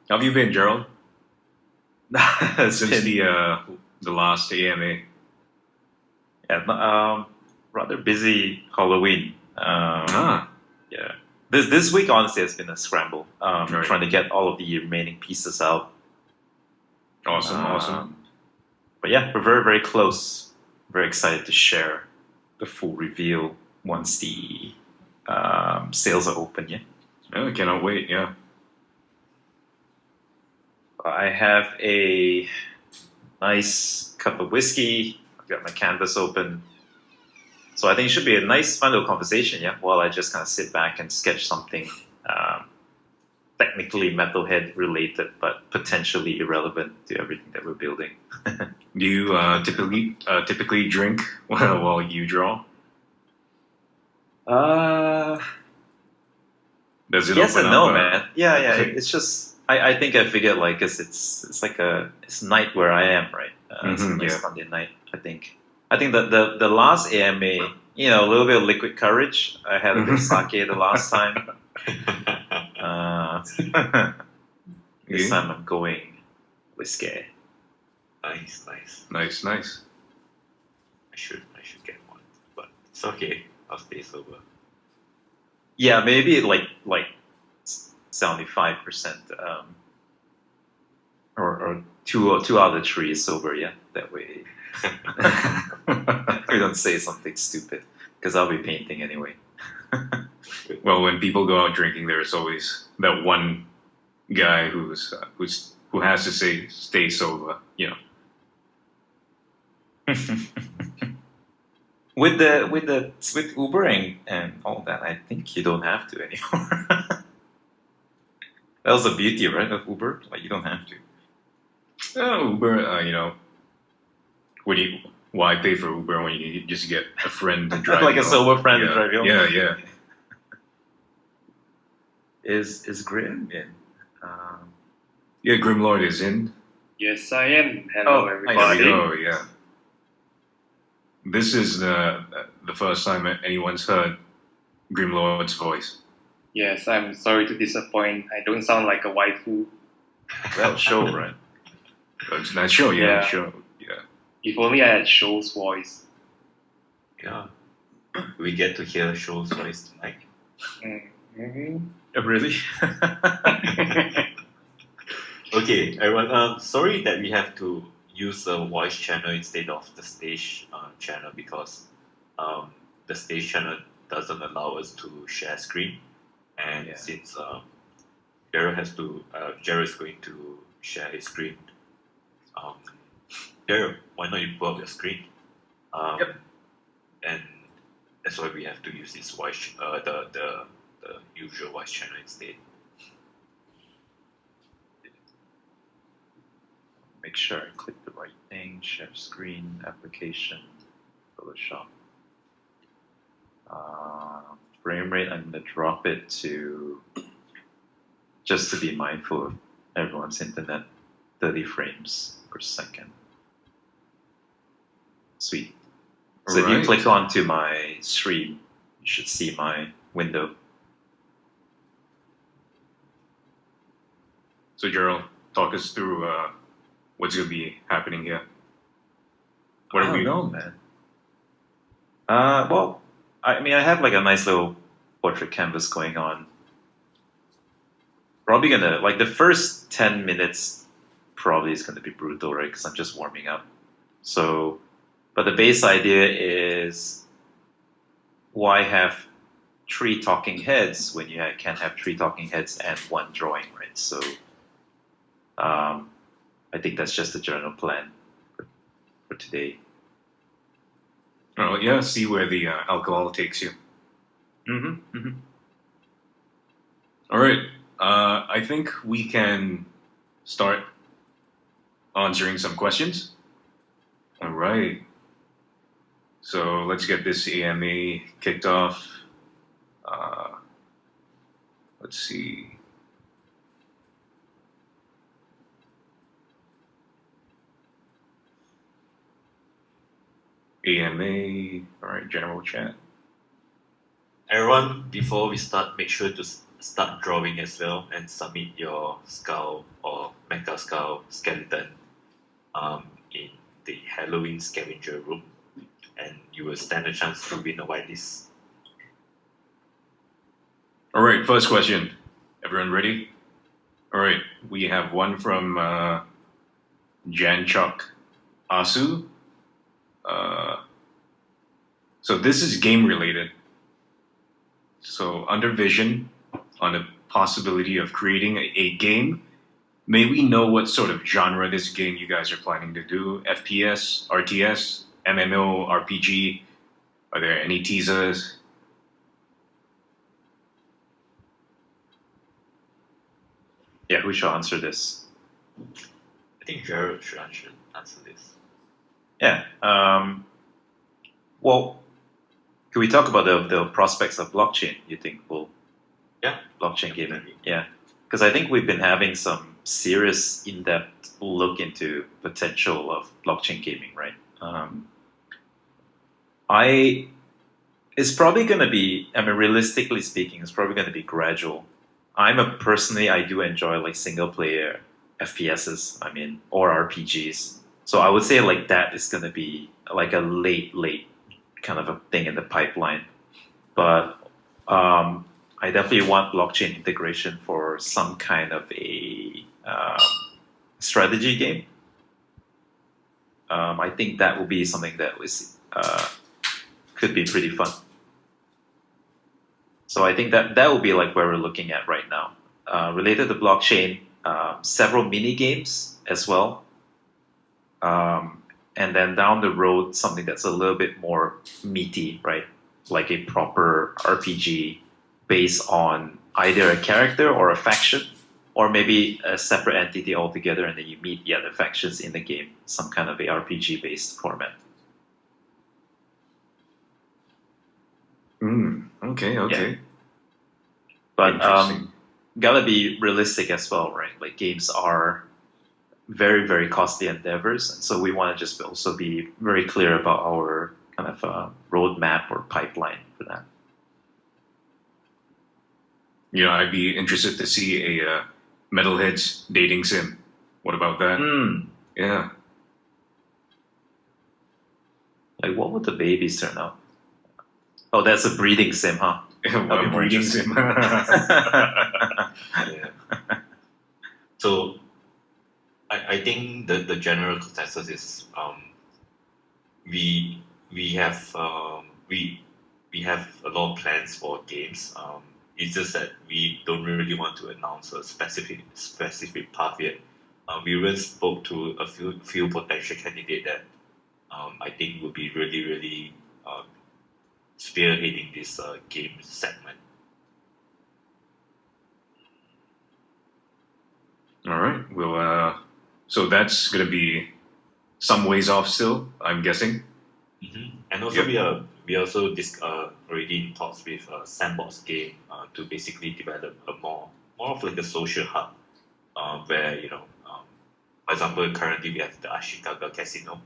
How have you been, Gerald? It's Since been the last AMA. rather busy Halloween. Ah, Yeah, this week honestly has been a scramble. right. Trying to get all of the remaining pieces out. Awesome. But yeah, we're very close. Very excited to share the full reveal once the sales are open. Yeah, I cannot wait. Yeah. I have a nice cup of whiskey. I've got my canvas open. So I think it should be a nice, fun little conversation, yeah, while I just kind of sit back and sketch something technically metalhead related, but potentially irrelevant to everything that we're building. Do you typically drink while you draw? Does it Yes open and up? no, man. Yeah. It's just I think I figured like, cause it's like it's night where I am, right? It's a nice Yeah. Sunday night. I think that the last AMA, a little bit of liquid courage. I had a bit of sake the last time. This time I'm going whiskey. Nice. Nice. I should get one, but it's okay. I'll stay sober. Yeah, maybe like 75%, or two out of three is sober. Yeah, that way we don't say something stupid because I'll be painting anyway. Well, when people go out drinking, there's always that one guy who has to say stay sober. You know. With Uber and all that, I think you don't have to anymore. That was the beauty, right, of Uber. Like you don't have to. Uber, why pay for Uber when you can just get a friend to drive Like you a home? sober friend to Yeah, drive you home. Yeah. Is Graham in? Yeah, Grimlord is in. Yes, I am. Hello, Oh, everybody. nice. There we go, yeah. This is the first time anyone's heard Grimlord's voice. Yes, I'm sorry to disappoint. I don't sound like a waifu. Well, show, right? It's not sure, Yeah. Sure, yeah. If only I had Show's voice. Yeah, we get to hear Show's voice tonight. Mm-hmm. Really? Okay, everyone. Sorry that we have to use the voice channel instead of the stage channel because the stage channel doesn't allow us to share screen, and Yeah. since Jared is going to share his screen. Jared, why not you pull up your screen? Yep. And that's why we have to use this voice, the usual voice channel instead. Make sure I click the right thing. Share screen, application, Photoshop. Frame rate, I'm gonna drop it to, just to be mindful of everyone's internet, 30 frames per second. Sweet. So if you Alright. click onto my stream, you should see my window. So Gerald, talk us through what's going to be happening here. What I are don't we? know, man. Well, I mean, I have like a nice little portrait canvas going on. Probably gonna, like the first 10 minutes probably is gonna be brutal, right? Because I'm just warming up. So, but the base idea is why have three talking heads when you can't have three talking heads and one drawing, right? So, I think that's just the general plan for today. Oh, yeah, see where the alcohol takes you. Mm-hmm. All right. I think we can start answering some questions. All right. So let's get this AMA kicked off. Let's see. AMA. All right, general chat. Everyone, before we start, make sure to start drawing as well and submit your skull or mecha skull skeleton in the Halloween scavenger room, and you will stand a chance to win a whitelist. All right, first question. Everyone ready? All right, we have one from Janchuk Asu. So this is game related. So under vision, on the possibility of creating a game, may we know what sort of genre this game you guys are planning to do? FPS, RTS, MMO, RPG? Are there any teasers? Yeah, who shall answer this? I think Jared should answer this. Yeah. Well, can we talk about the prospects of blockchain? You think will? Yeah. Blockchain gaming. Definitely. Yeah. Because I think we've been having some serious, in-depth look into potential of blockchain gaming, right? It's probably going to be. I mean, realistically speaking, it's probably going to be gradual. I do enjoy like single-player FPSs. I mean, or RPGs. So I would say like that is going to be like a late kind of a thing in the pipeline. But I definitely want blockchain integration for some kind of a strategy game. I think that will be something that could be pretty fun. So I think that will be like where we're looking at right now. Related to blockchain, several mini games as well. And then down the road, something that's a little bit more meaty, right? Like a proper RPG based on either a character or a faction, or maybe a separate entity altogether, and then you meet the other factions in the game, some kind of a RPG-based format. Okay. Yeah. But Interesting. gotta be realistic as well, right? Like games are very, very costly endeavors, and so we want to just also be very clear about our kind of roadmap or pipeline for that. You know, I'd be interested to see a MetalHeads dating sim. What about that? Yeah. Like, what would the babies turn out? Oh, that's a breeding sim, huh? A be more breeding interesting. sim. Yeah. So I think the general consensus is we have we have a lot of plans for games. It's just that we don't really want to announce a specific path yet. We even spoke to a few potential candidates that I think would be really spearheading this game segment. All right. Well, so that's gonna be some ways off still, I'm guessing. Mm-hmm. And also Yep. we also already in talks with Sandbox Game to basically develop a more of like a social hub where for example currently we have the Ashikaga Casino.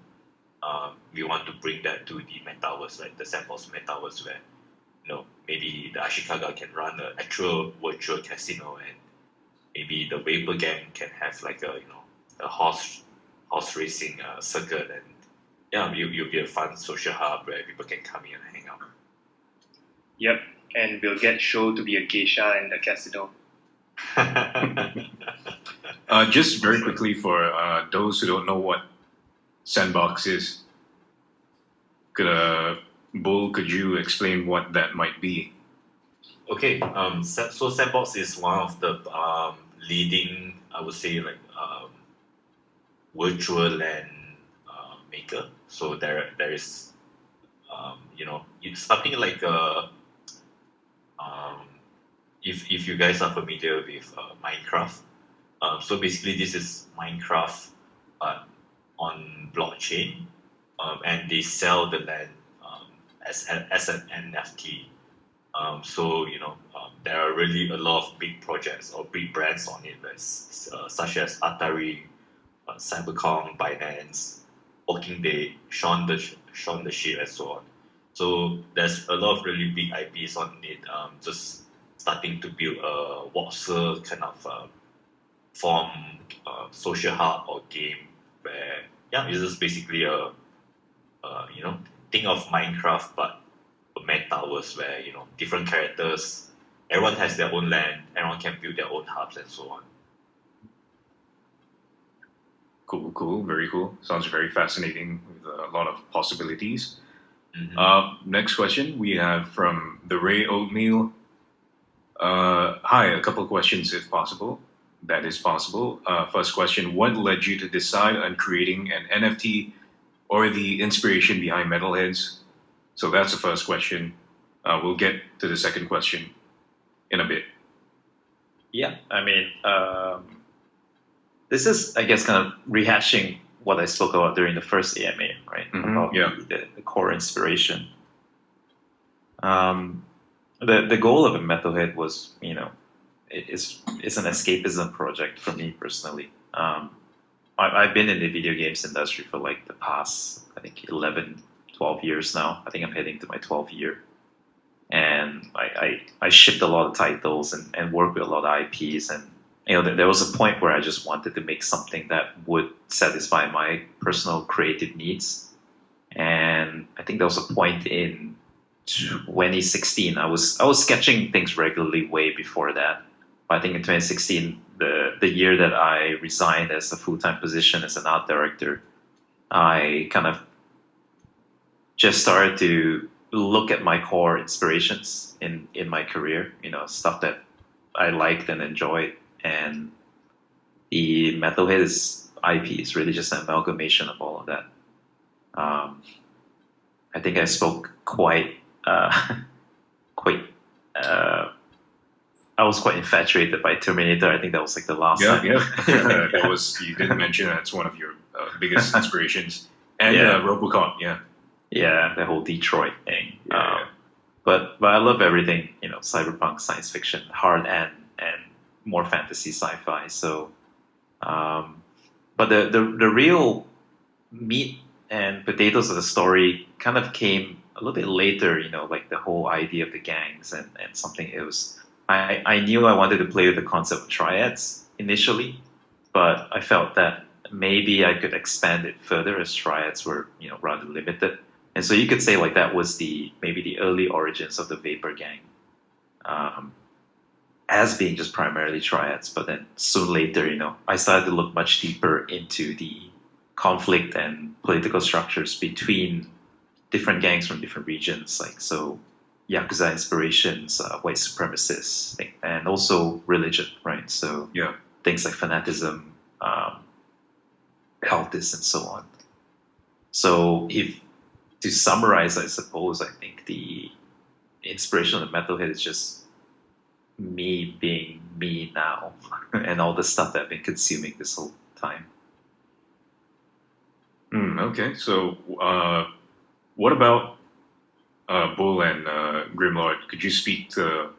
We want to bring that to the metaverse, like the Sandbox metaverse, where maybe the Ashikaga can run an actual virtual casino, and maybe the Vapor Gang can have like a horse racing circuit, and you'll be a fun social hub where people can come in and hang out. Yep, and we'll get show to be a geisha in the casino. Just very quickly for those who don't know what Sandbox is, could you explain what that might be? Okay, so Sandbox is one of the leading, I would say, like virtual land maker. So there is, it's something like if you guys are familiar with Minecraft. So basically, this is Minecraft on blockchain, and they sell the land as an NFT. So there are really a lot of big projects or big brands on it, such as Atari, Cybercom, Binance, Walking Dead, Shaun the Sheep, and so on. So there's a lot of really big IPs on it. Just starting to build a voxel kind of form, social hub or game where it's just basically think of Minecraft but a metaverse where different characters, everyone has their own land, everyone can build their own hubs and so on. Cool, very cool. Sounds very fascinating with a lot of possibilities. Next question we have from the Ray Oatmeal. Hi, a couple of questions if possible. That is possible. First question, what led you to decide on creating an NFT or the inspiration behind MetalHeads? So that's the first question. We'll get to the second question in a bit. Yeah, I mean, this is, I guess, kind of rehashing what I spoke about during the first AMA, right? About the core inspiration. The goal of a metalhead was, it's an escapism project for me personally. I've been in the video games industry for like the past, I think, 11, 12 years now. I think I'm heading to my 12th year. And I shipped a lot of titles and worked with a lot of IPs. And, there was a point where I just wanted to make something that would satisfy my personal creative needs. And I think there was a point in 2016. I was sketching things regularly way before that. But I think in 2016, the year that I resigned as a full-time position as an art director, I kind of just started to look at my core inspirations in my career, stuff that I liked and enjoyed. And the MetalHeads IP is really just an amalgamation of all of that. I think I spoke I was quite infatuated by Terminator. I think that was like the last time. That was, you didn't mention that's one of your biggest inspirations. And Robocop, Yeah, the whole Detroit thing. But I love everything, cyberpunk, science fiction, hard and more fantasy sci-fi. So, but the real meat and potatoes of the story kind of came a little bit later, like the whole idea of the gangs and something. It was, I knew I wanted to play with the concept of triads initially, but I felt that maybe I could expand it further as triads were, rather limited. And so you could say like that was maybe the early origins of the Vapor Gang, as being just primarily triads. But then soon later, I started to look much deeper into the conflict and political structures between different gangs from different regions, like so Yakuza inspirations, white supremacists, and also religion, right? So things like fanaticism, cultists, and so on. So to summarize, I suppose, I think the inspiration of the metalhead is just me being me now and all the stuff that I've been consuming this whole time. Okay, so what about Bull and Grimlord? Could you speak a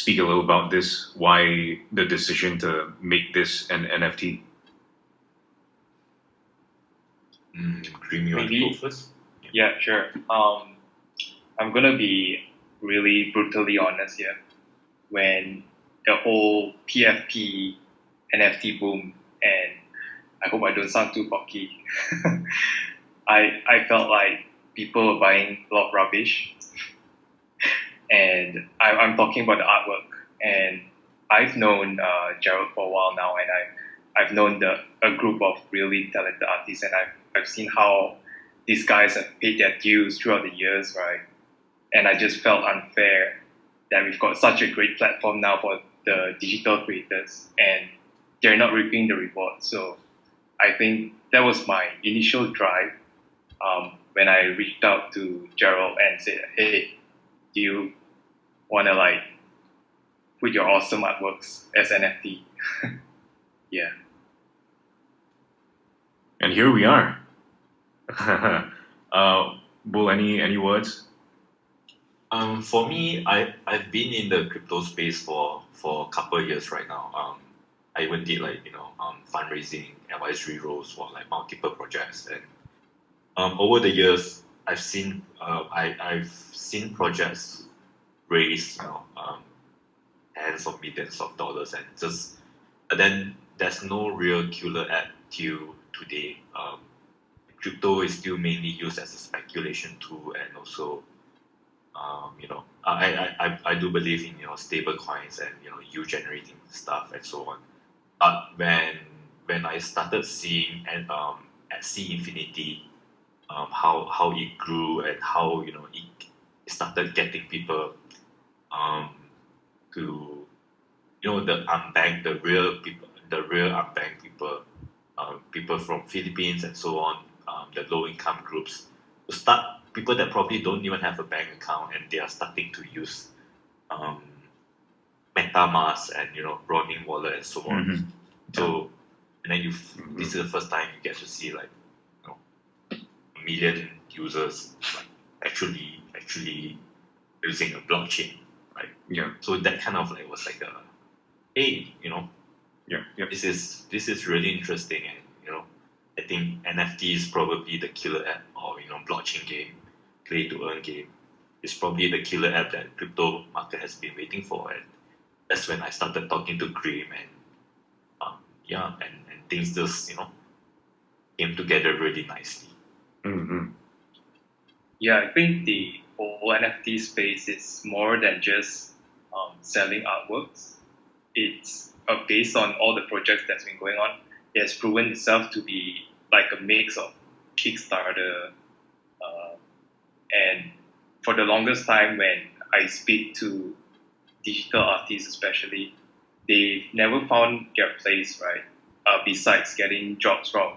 little about this? Why the decision to make this an NFT? Grim, you want to go first? Yeah, sure. I'm gonna be really brutally honest here. When the whole PFP NFT boom, and I hope I don't sound too cocky, I felt like people were buying a lot of rubbish. And I'm talking about the artwork. And I've known Gerald for a while now, and I've known a group of really talented artists, and I've seen how these guys have paid their dues throughout the years, right? And I just felt unfair that we've got such a great platform now for the digital creators, and they're not reaping the reward. So I think that was my initial drive when I reached out to Gerald and said, hey, do you want to put your awesome artworks as NFT? Yeah. And here we are. Bull, any words? For me, I've been in the crypto space for a couple of years right now. I even did fundraising advisory roles for multiple projects, and over the years I've seen projects raise tens of millions of dollars, and but then there's no real killer app till today. Crypto is still mainly used as a speculation tool, and also I do believe in stable coins and you generating stuff and so on. But when I started seeing at C Infinity, how it grew and how it started getting people to the unbanked, the real unbanked people, people from Philippines and so on, the low income groups, to start people that probably don't even have a bank account, and they are starting to use MetaMask and Ronin wallet and so on. Mhm. So and then this is the first time you get to see like a million users like actually using a blockchain, right? Yeah. So that kind of like was like a hey, Yeah. this is really interesting, and I think NFT is probably the killer app, or blockchain game, play to earn game is probably the killer app that crypto market has been waiting for, and that's when I started talking to Grim, and and things just came together really nicely. Mm-hmm. Yeah, I think the whole NFT space is more than just selling artworks. It's based on all the projects that's been going on. It has proven itself to be like a mix of Kickstarter, and for the longest time when I speak to digital artists especially, they've never found their place, right? Besides getting jobs from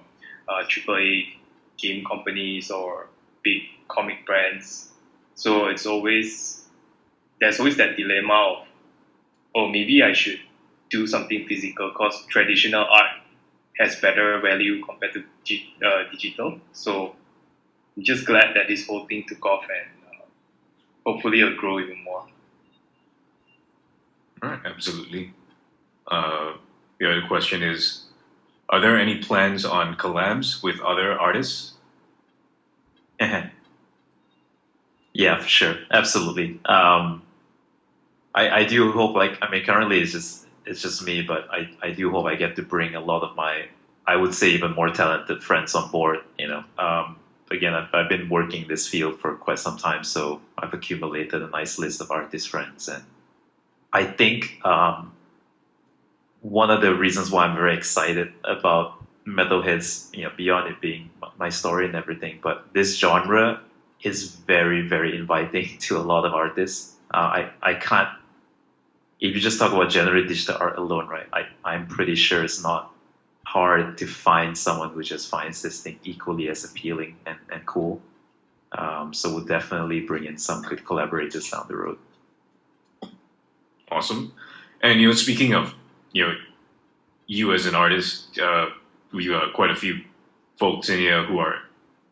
AAA game companies or big comic brands. So there's always that dilemma of, oh, maybe I should do something physical because traditional art has better value compared to digital. So I'm just glad that this whole thing took off, and hopefully it'll grow even more. All right, absolutely. The other question is, are there any plans on collabs with other artists? Yeah, for sure, absolutely. I do hope, currently it's just me, but I do hope I get to bring a lot of my, I would say, even more talented friends on board. Again, I've been working this field for quite some time, so I've accumulated a nice list of artist friends, and I think one of the reasons why I'm very excited about MetalHeads, beyond it being my story and everything, but this genre is very, very inviting to a lot of artists. I can't, if you just talk about generative digital art alone, right? I'm pretty sure it's not hard to find someone who just finds this thing equally as appealing and cool. So we'll definitely bring in some good collaborators down the road. Awesome. And speaking of you as an artist, we've got quite a few folks in here who are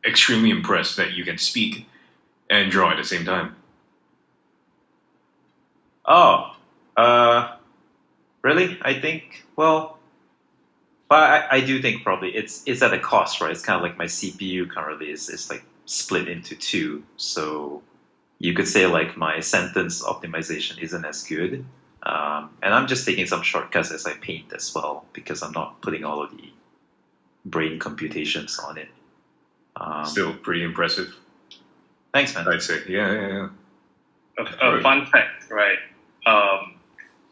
extremely impressed that you can speak and draw at the same time. Oh, really? I think, well, but I do think probably it's at a cost, right? It's kind of like my CPU currently is like split into two. So you could say like my sentence optimization isn't as good. And I'm just taking some shortcuts as I paint as well, because I'm not putting all of the brain computations on it. Still pretty impressive, Thanks, man. I'd say. Yeah. A fun fact, right?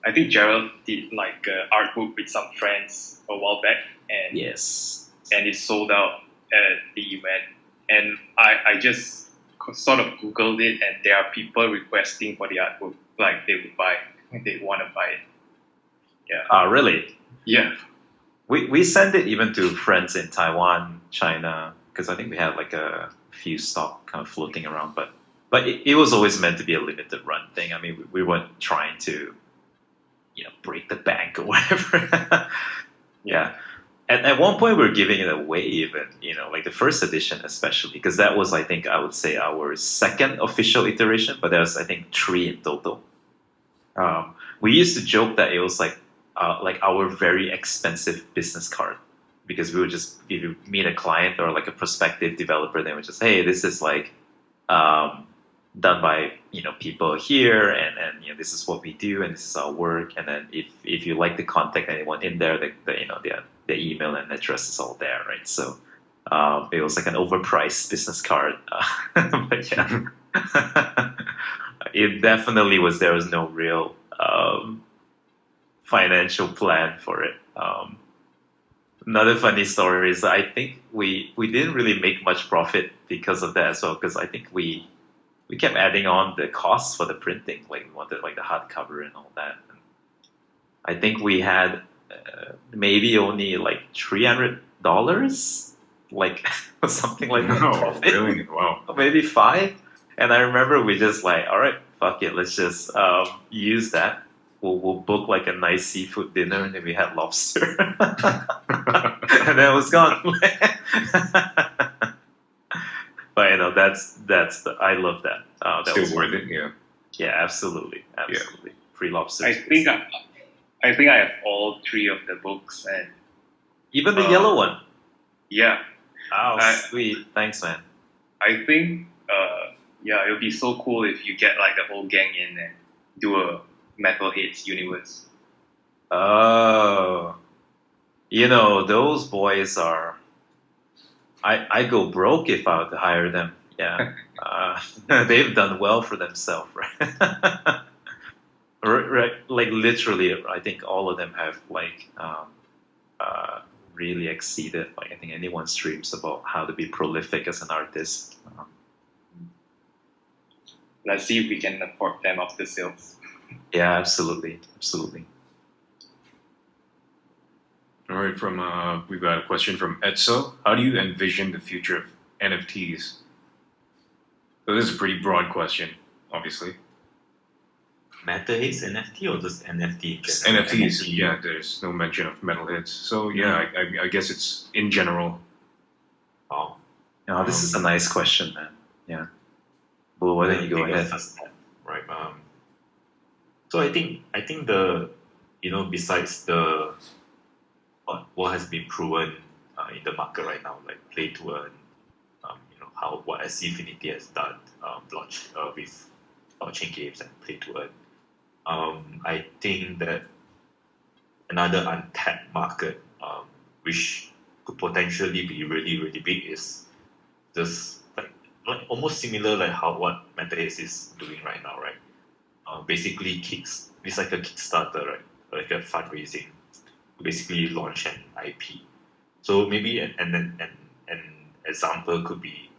I think Gerald did like an art book with some friends a while back, and Yes. and it sold out at the event. And I just sort of Googled it, and there are people requesting for the art book, like they want to buy it. Yeah. Really? Yeah. We send it even to friends in Taiwan, China, because I think we have like a few stock kind of floating around. But it was always meant to be a limited run thing. I mean, we weren't trying to, break the bank or whatever. Yeah. At one point, we were giving it away even, like the first edition especially, because that was, I think, I would say our second official iteration, but there was, I think, 3 in total. We used to joke that it was like our very expensive business card, because we would just, if you meet a client or like a prospective developer, they would just, hey, this is like done by people here, and this is what we do, and this is our work. And then if you like to contact anyone in there, their email and address is all there, right? So it was like an overpriced business card, but yeah, it definitely was. There was no real financial plan for it. Another funny story is I think we didn't really make much profit because of that as well, because I think we kept adding on the costs for the printing, like we wanted like the hardcover and all that. And I think we had maybe only like $300, like something like that. No, Profit. really? Wow. Maybe 5. And I remember we just like, all right, fuck it, let's just use that. We'll book like a nice seafood dinner, and then we had lobster, and then it was gone. But that's I love that. That Still was worth it, yeah. Yeah, absolutely. Free lobster. I think I have all 3 of the books, and even the yellow one. yeah, Oh, sweet. Thanks, man. I think it would be so cool if you get like the whole gang in and do a MetalHeads universe. Oh, those boys are. I go broke if I were to hire them. Yeah, they've done well for themselves, right? Right, like literally, I think all of them have like really exceeded like I think anyone's dreams about how to be prolific as an artist. Let's see if we can afford them after sales. Yeah, absolutely. All right, we've got a question from Etso. How do you envision the future of NFTs? So this is a pretty broad question, obviously. MetalHeads NFT or just NFT? Just NFTs, yeah, there's no mention of MetalHeads. So yeah, I guess it's in general. Wow. Oh, this is a nice question, man. Yeah. Well, why don't you go ahead? Right. So I think the besides the what has been proven in the market right now, like play to earn, what Infinity has done with blockchain games and play to earn. I think that another untapped market, which could potentially be really really big, is just like almost similar like what MetalHeads is doing right now, right? Basically, it's like a Kickstarter, right? Like a fundraising to basically launch an IP. So maybe an example could be,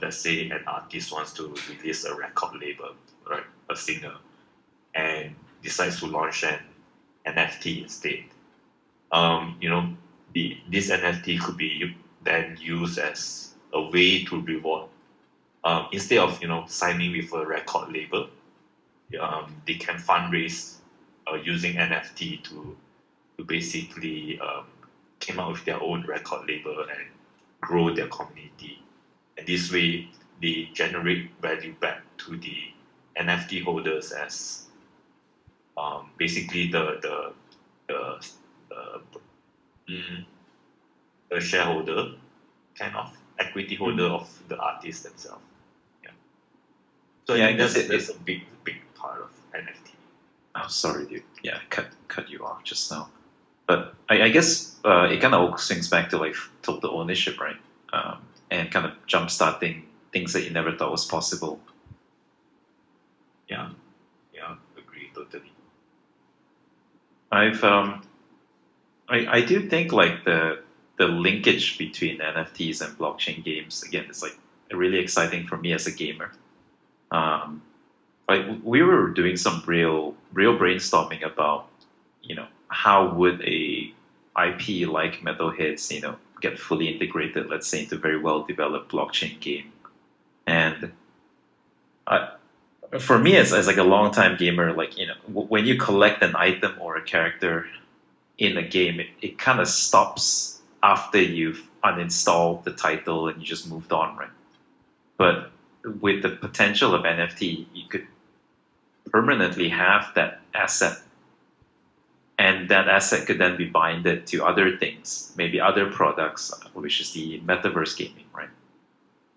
let's say an artist wants to release a record label, right? A singer, and decides to launch an NFT instead. This NFT could be then used as a way to reward. Instead of signing with a record label, they can fundraise using NFT to basically came out with their own record label and grow their community. And this way, they generate value back to the NFT holders as basically the shareholder, kind of equity holder of the artist themselves. Yeah. So I think that's a big part of NFT. Oh, sorry, dude. Yeah, cut you off just now. But I guess it kind of swings back to like total ownership, right? And kind of jump-starting things that you never thought was possible. Yeah, agree totally. I do think like the linkage between NFTs and blockchain games again is like really exciting for me as a gamer. Like we were doing some real brainstorming about how would a IP like MetalHeads get fully integrated, let's say, into a very well developed blockchain game. And for me as like a long time gamer, like when you collect an item or a character in a game, it kind of stops after you've uninstalled the title and you just moved on, right? But with the potential of NFT, you could permanently have that asset, and that asset could then be binded to other things, maybe other products, which is the metaverse gaming, right?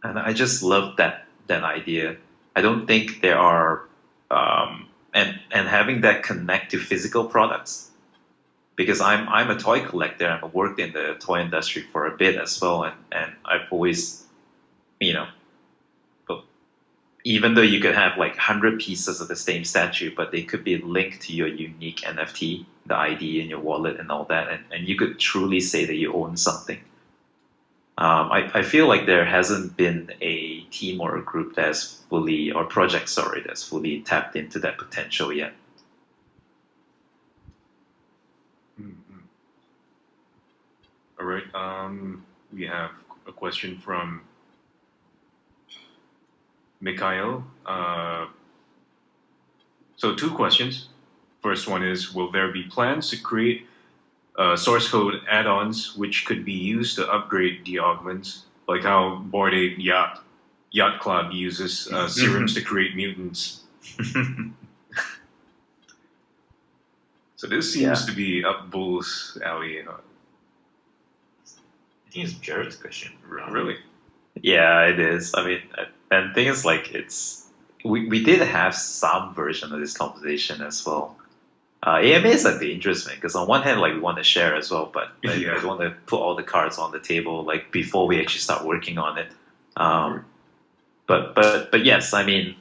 And I just love that idea I don't think there are, and having that connect to physical products, because I'm a toy collector and I've worked in the toy industry for a bit as well, and I've always, you know, even though you could have like 100 pieces of the same statue, but they could be linked to your unique NFT, the ID in your wallet and all that, and you could truly say that you own something. I feel like there hasn't been a team or a group that's fully, or project, sorry, that's fully tapped into that potential yet. Mhm. All right. We have a question from Mikhail. So 2 questions. First one is, will there be plans to create source code add-ons which could be used to upgrade the augments, like how Bored Ape Yacht Club uses serums to create mutants? So this seems to be up Bull's alley. I think it's Jared's question. Really? Yeah, it is. I mean, and the thing is, like, we did have some version of this conversation as well. AMA is like the interesting, because on one hand, like, we want to share as well, but like, Yeah. we don't want to put all the cards on the table like before we actually start working on it. But yes, I mean,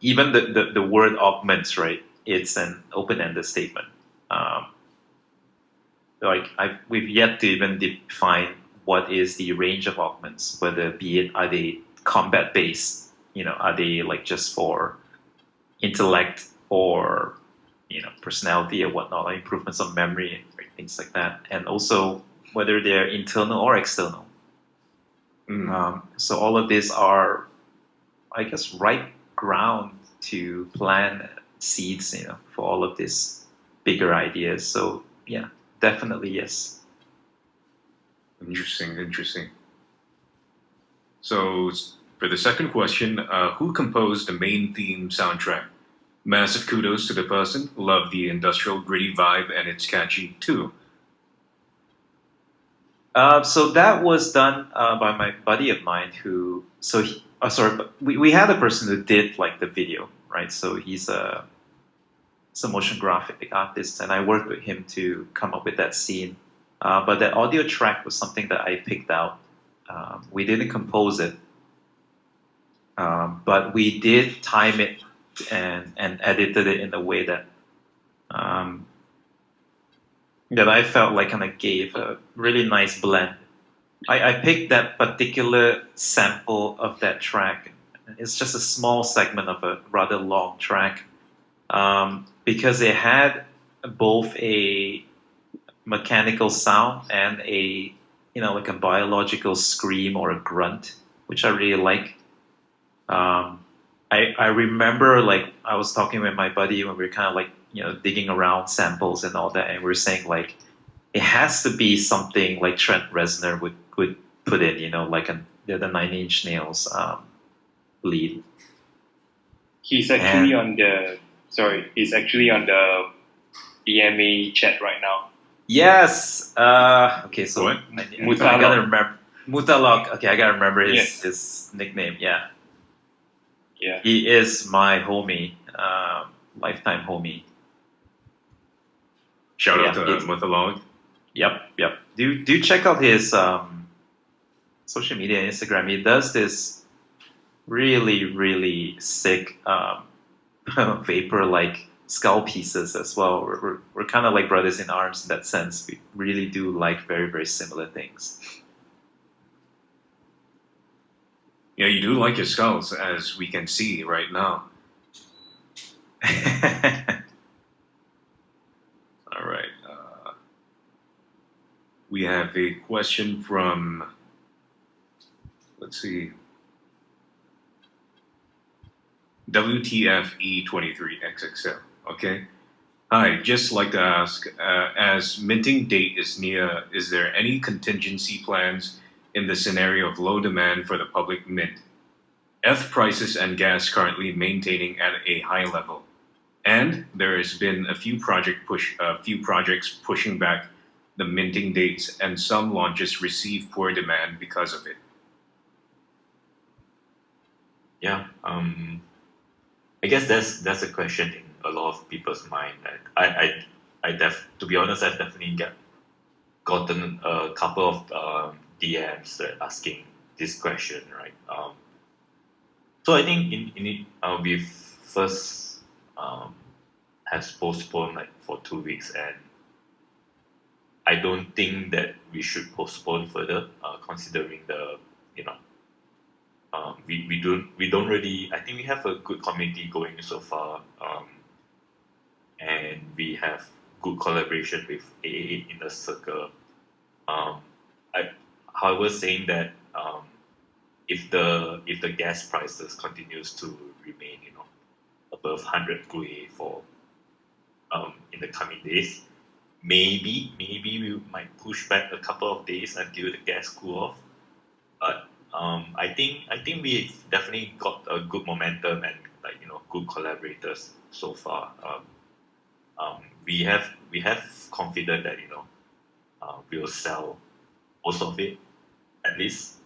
even the word augments, right? It's an open-ended statement. We've yet to even define what is the range of augments, whether are they combat based, are they like just for intellect or personality or whatnot, like improvements of memory, right, things like that, and also whether they're internal or external. So all of these are, I guess, right ground to plant seeds, for all of these bigger ideas. So yeah, definitely yes. Interesting. So for the second question, who composed the main theme soundtrack? Massive kudos to the person. Love the industrial gritty vibe, and it's catchy too. So that was done by my buddy of mine who. We had a person who did like the video, right? So he's a motion graphic artist, and I worked with him to come up with that scene. But that audio track was something that I picked out. We didn't compose it, but we did time it and edited it in a way that that I felt like kind of gave a really nice blend. I picked that particular sample of that track. It's just a small segment of a rather long track, because it had both a mechanical sound and a like a biological scream or a grunt, which I really like. I remember, like, I was talking with my buddy when we were kind of like digging around samples and all that, and we were saying like it has to be something like Trent Reznor would put in, like the 9 Inch Nails lead. He's actually on the EMA chat right now. Yes. Okay. So What? I gotta remember Mutalok. Okay, I gotta remember his nickname. Yeah. Yeah. He is my homie, lifetime homie. Shout out to Mytholog. Yep. Do check out his social media and Instagram. He does this really, really sick vapor-like skull pieces as well. We're kind of like brothers in arms in that sense. We really do like very, very similar things. Yeah, you do like your skulls, as we can see right now. All right. We have a question from, let's see, WTFE23XXL. Okay. Hi, just like to ask, as minting date is near, is there any contingency plans in the scenario of low demand for the public mint? ETH prices and gas currently maintaining at a high level, and there has been a few projects pushing back the minting dates, and some launches receive poor demand because of it. Yeah. I guess that's a question in a lot of people's mind. To be honest, I've definitely gotten a couple of DMs that asking this question, right? So I think in it, we first has postponed like for 2 weeks, and I don't think that we should postpone further, considering the you know we don't really. I think we have a good community going so far, and we have good collaboration with AA in the circle. I, however, saying that if the gas prices continues to remain, above 100 GUI for in the coming days, maybe we might push back a couple of days until the gas cool off. But I think we've definitely got a good momentum and good collaborators so far. We have confidence that we'll sell most of it at least.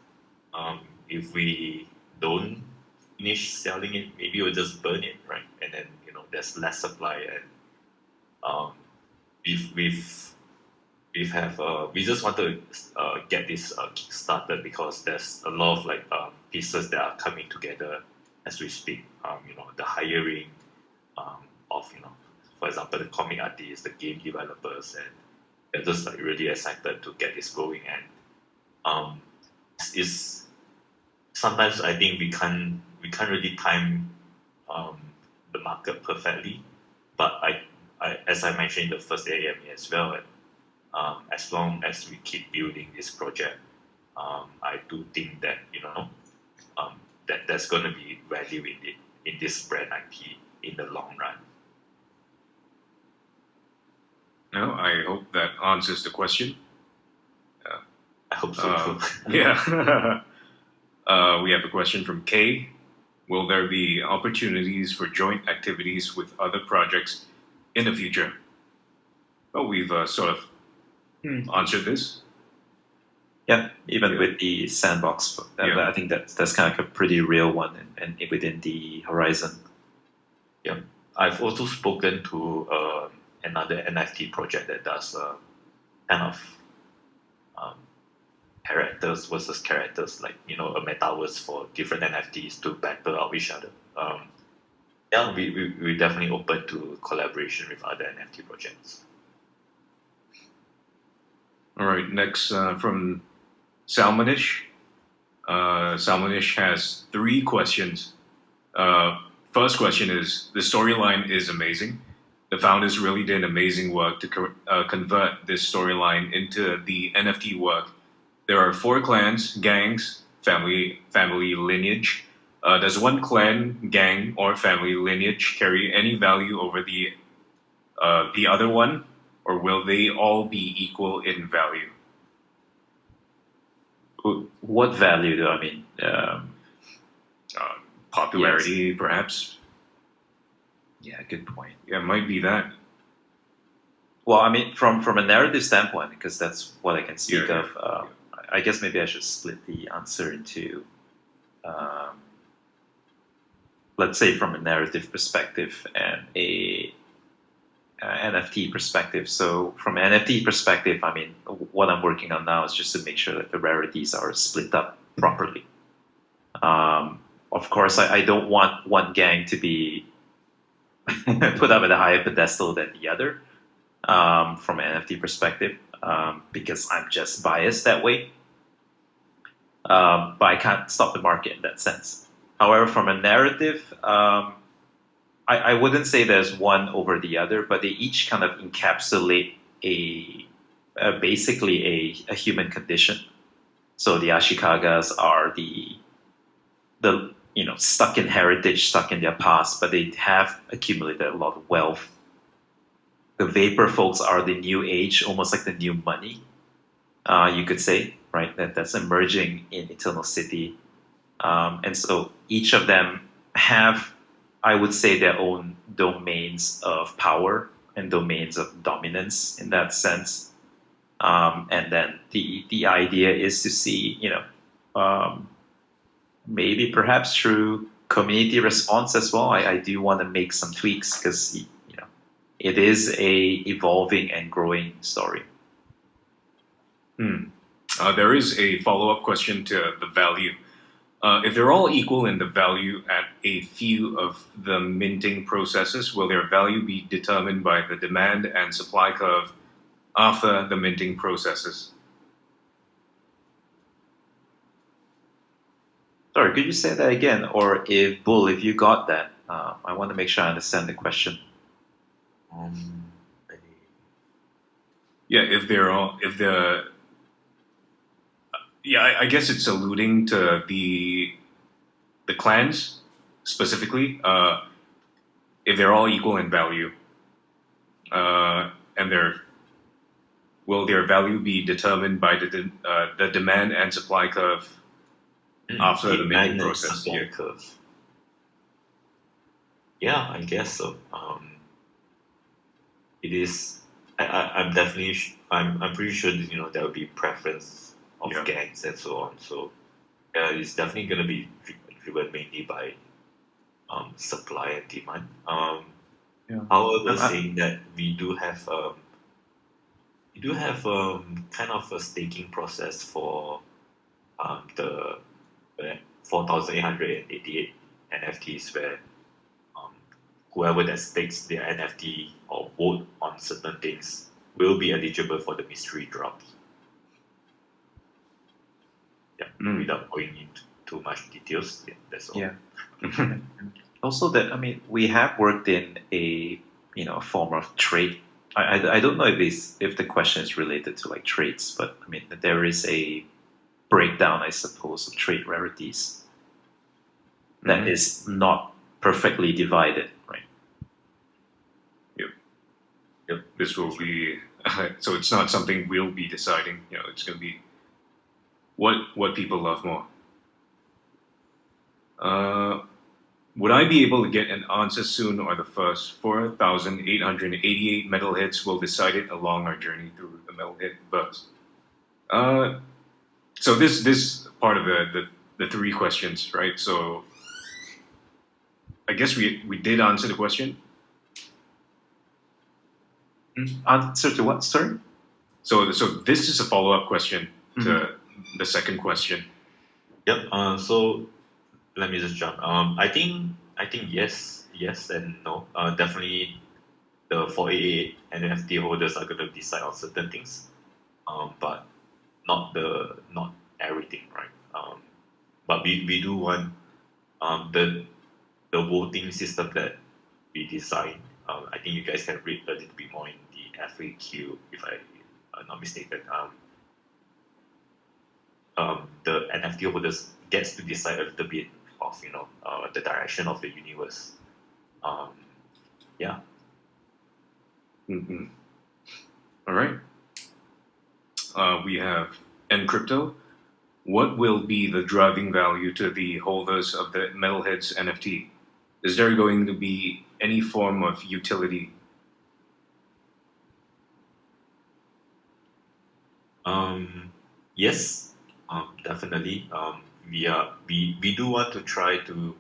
If we don't finish selling it, maybe we'll just burn it, right? And then there's less supply, and we just want to get this kick started because there's a lot of pieces that are coming together as we speak. The hiring of for example, the comic artists, the game developers, and they're just really excited to get this going. And it's sometimes I think we can't really time the market perfectly, but I as I mentioned in the first AMA as well, as long as we keep building this project, I do think that that there's going to be value in this brand IP in the long run. No, I hope that answers the question. I hope so too. Yeah. We have a question from Kay. Will there be opportunities for joint activities with other projects in the future? Well, we've sort of answered this. Yeah, even with the sandbox, I think that's kind of a pretty real one and within the horizon. Yeah, I've also spoken to another NFT project that does kind of characters versus characters, like a metaverse for different NFTs to battle out each other. Yeah, we're definitely open to collaboration with other NFT projects. All right, next from Salmonish. Salmonish has 3 questions. First question is, the storyline is amazing. The founders really did amazing work to convert this storyline into the NFT work. There are 4 clans, gangs, family lineage. Does one clan, gang, or family lineage carry any value over the other one, or will they all be equal in value? What value do I mean? Popularity, perhaps. Yeah, good point. Yeah, it might be that. Well, I mean, from a narrative standpoint, because that's what I can speak of. I guess maybe I should split the answer into, let's say, from a narrative perspective and a NFT perspective. So from an NFT perspective, I mean, what I'm working on now is just to make sure that the rarities are split up properly. Of course, I don't want one gang to be put up at a higher pedestal than the other from an NFT perspective, because I'm just biased that way. But I can't stop the market in that sense. However, from a narrative, I wouldn't say there's one over the other, but they each kind of encapsulate basically a human condition. So the Ashikagas are the stuck in heritage, stuck in their past, but they have accumulated a lot of wealth. The Vapor folks are the new age, almost like the new money, you could say, right? That's emerging in Eternal City. And so each of them have, I would say, their own domains of power and domains of dominance in that sense. And then the idea is to see, maybe perhaps through community response as well. I do want to make some tweaks because it is a evolving and growing story. There is a follow-up question to the value. If they're all equal in the value at a few of the minting processes, will their value be determined by the demand and supply curve after the minting processes? Sorry, could you say that again? Or if Bull, if you got that, I want to make sure I understand the question. Yeah, I guess it's alluding to the clans specifically. If they're all equal in value, and will their value be determined by the demand and supply curve after the minting process? Yeah. Curve. Yeah, I guess so. It is. I'm definitely. I'm pretty sure that, there will be preference of gangs and so on. So it's definitely going to be driven mainly by supply and demand. However, saying that we do have kind of a staking process for the 4,888 NFTs where whoever that stakes their NFT or vote on certain things will be eligible for the mystery drops. Without going into too much details, that's all. Also, we have worked in a form of trade. I don't know if the question is related to like trades, but there is a breakdown, I suppose, of trade rarities that is not perfectly divided, right? Yep. This will be so it's not something we'll be deciding. It's going to be what people love more. Would I be able to get an answer soon, or the first 4,888 metalheads will decide it along our journey through the metalhead verse? So this part of the three questions, right? So I guess we did answer the question. Answer to what? Sorry. So this is a follow-up question to the second question. Yep. So let me just jump. I think yes and no. Definitely, the 488 NFT holders are going to decide on certain things, but not everything, right? But we do want the voting system that we designed. I think you guys can read a little bit more in the FAQ if I'm not mistaken. The NFT holders gets to decide a little bit of the direction of the universe. Yeah. All right. We have Encrypto. What will be the driving value to the holders of the MetalHeads NFT? Is there going to be any form of utility? Yes, definitely. We do want to try to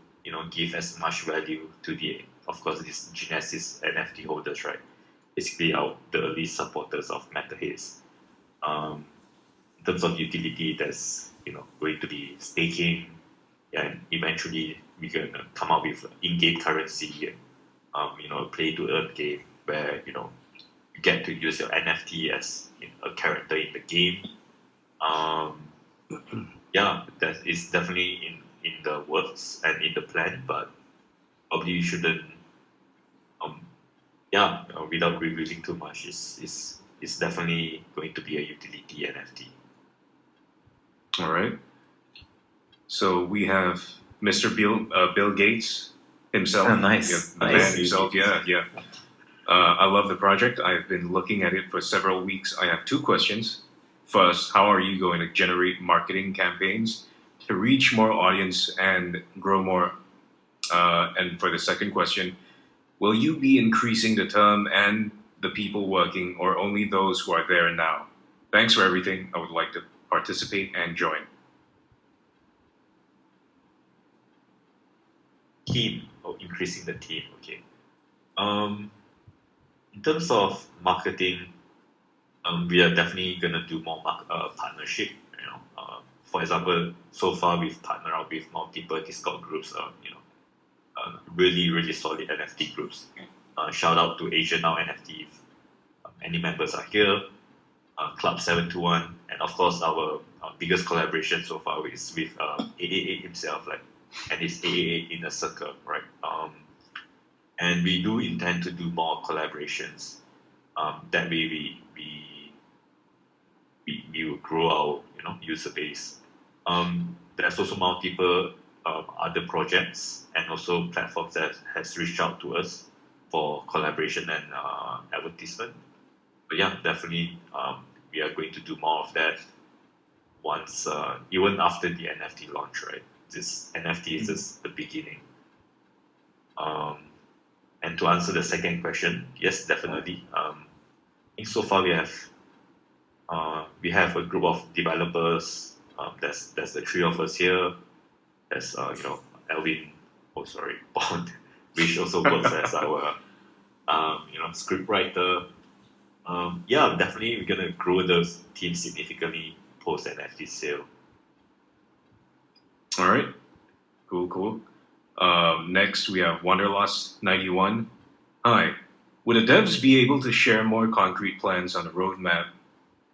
give as much value to of course these Genesis NFT holders, right? Basically the early supporters of MetalHeads. In terms of utility, there's going to be staking, and eventually we're gonna come up with in-game currency, play to earn game where you get to use your NFT as a character in the game. That is definitely in the works and in the plan, but probably you shouldn't. Without revealing too much, is definitely going to be a utility NFT. All right. So we have Mr. Bill Gates himself. Oh, nice. The man himself. Yeah. I love the project. I've been looking at it for several weeks. I have two questions. First, how are you going to generate marketing campaigns to reach more audience and grow more? And for the second question, will you be increasing the term and the people working, or only those who are there now? Thanks for everything. I would like to participate and join. team or increasing the team. Okay. In terms of marketing, we are definitely gonna do more partnership. For example, so far we've partnered up with multiple Discord groups. Really solid NFT groups. Shout out to Asia Now NFT. If any members are here. Club 721, and of course our biggest collaboration so far is with 888 himself, and it's 888 in a circle, right? And we do intend to do more collaborations. That way we will grow our user base. There's also multiple other projects and also platforms that has reached out to us for collaboration and advertisement. But yeah, definitely we are going to do more of that once, even after the NFT launch, right? This NFT is just the beginning. And to answer the second question, yes, definitely. I think so far we have a group of developers. There's the three of us here. There's Alvin, Bond, which also works as our script writer. Yeah, definitely we're gonna grow those teams significantly post NFT sale. All right, cool. Next we have Wanderlust91. Hi, would the devs be able to share more concrete plans on the roadmap?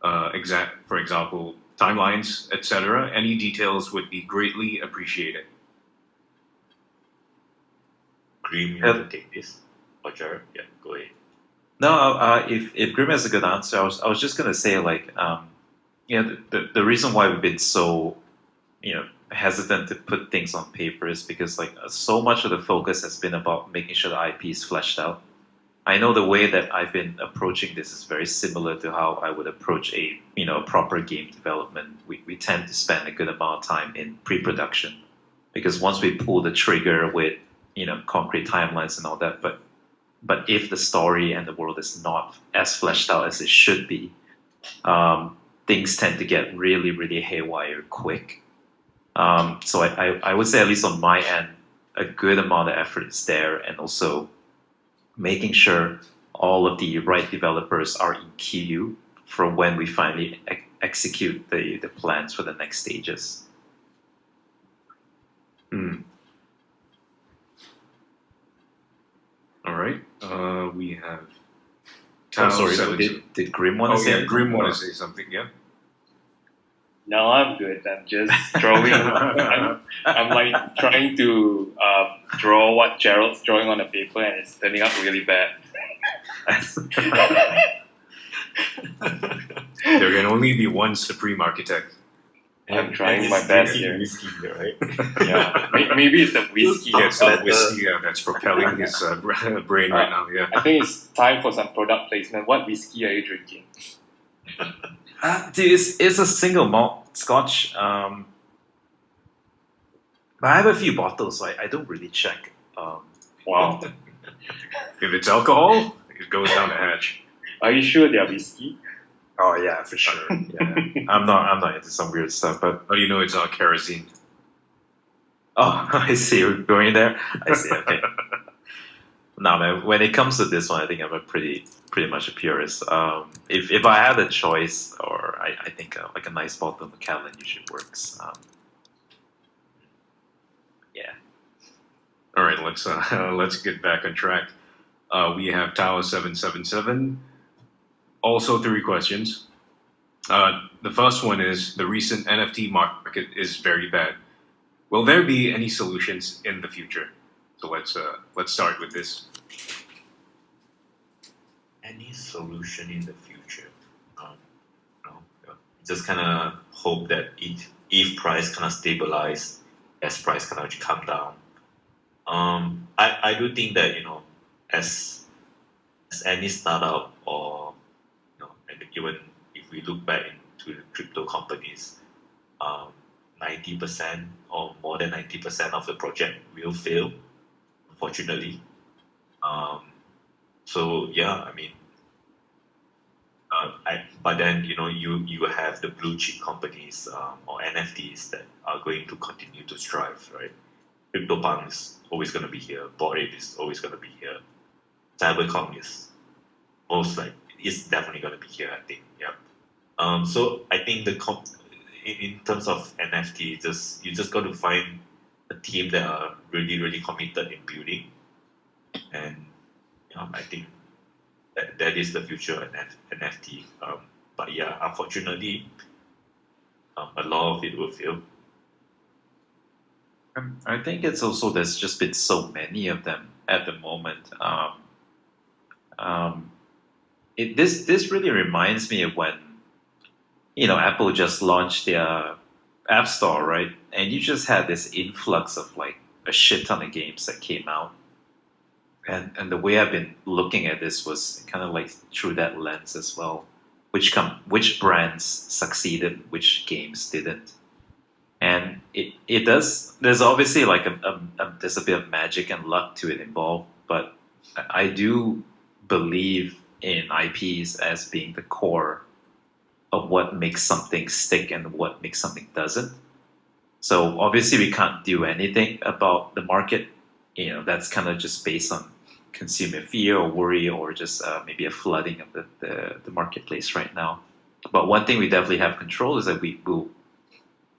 For example, timelines, etc. Any details would be greatly appreciated. Grim, you want to take this? Or Jared? Yeah, go ahead. No, if Grim has a good answer, I was just gonna say the reason why we've been so hesitant to put things on paper is because so much of the focus has been about making sure the IP is fleshed out. I know the way that I've been approaching this is very similar to how I would approach a proper game development. We tend to spend a good amount of time in pre-production because once we pull the trigger with concrete timelines and all that, but if the story and the world is not as fleshed out as it should be, things tend to get really, really haywire quick. So I would say, at least on my end, a good amount of effort is there, and also making sure all of the right developers are in queue for when we finally execute the plans for the next stages. All right. We have. Did Grim want to say? Yeah, Grim want to say something. Yeah. No, I'm good. I'm just drawing. I'm like trying to draw what Gerald's drawing on the paper, and it's turning out really bad. There can only be one supreme architect. I'm trying my best here. Whiskey, right? Yeah, maybe it's the whiskey. Yes, that whiskey that's propelling his brain right now. Yeah. I think it's time for some product placement. What whiskey are you drinking? Dude, it's a single malt Scotch. But I have a few bottles, so I don't really check. Wow. If it's alcohol, it goes down the hatch. Are you sure they're whiskey? Oh yeah, for sure. Yeah. I'm not into some weird stuff, but How do you know it's kerosene? oh, I see. We're going there. I see. Okay. No, man. When it comes to this one, I think I'm a pretty much a purist. If I had a choice, or I think like a nice bottle of Macallan usually works. Yeah. All right, let's get back on track. We have Tao777. Also, 3 questions. The first one is, the recent NFT market is very bad. Will there be any solutions in the future? So let's start with this. Any solution in the future? Just kind of hope that if price kind of stabilize, as price kind of come down. I do think that as any startup, or and even if we look back into the crypto companies, 90% or more than 90% of the project will fail, unfortunately. So yeah, I mean, but then you have the blue chip companies or NFTs that are going to continue to strive, right? CryptoPunk is always going to be here. Bored Ape is always going to be here. Cybercom is it's definitely going to be here, I think. Yeah. So I think in terms of NFT, you just got to find a team that are really, really committed in building, and I think that is the future of NFT. But yeah, unfortunately, a lot of it will fail. I think it's also there's just been so many of them at the moment. This really reminds me of when Apple just launched their App Store, right? And you just had this influx of like a shit ton of games that came out. And the way I've been looking at this was kind of like through that lens as well. Which brands succeeded, which games didn't. And it does. There's obviously like there's a bit of magic and luck to it involved, but I do believe in IPs as being the core of what makes something stick and what makes something doesn't. So obviously we can't do anything about the market. That's kind of just based on consumer fear or worry or just maybe a flooding of the marketplace right now. But one thing we definitely have control is that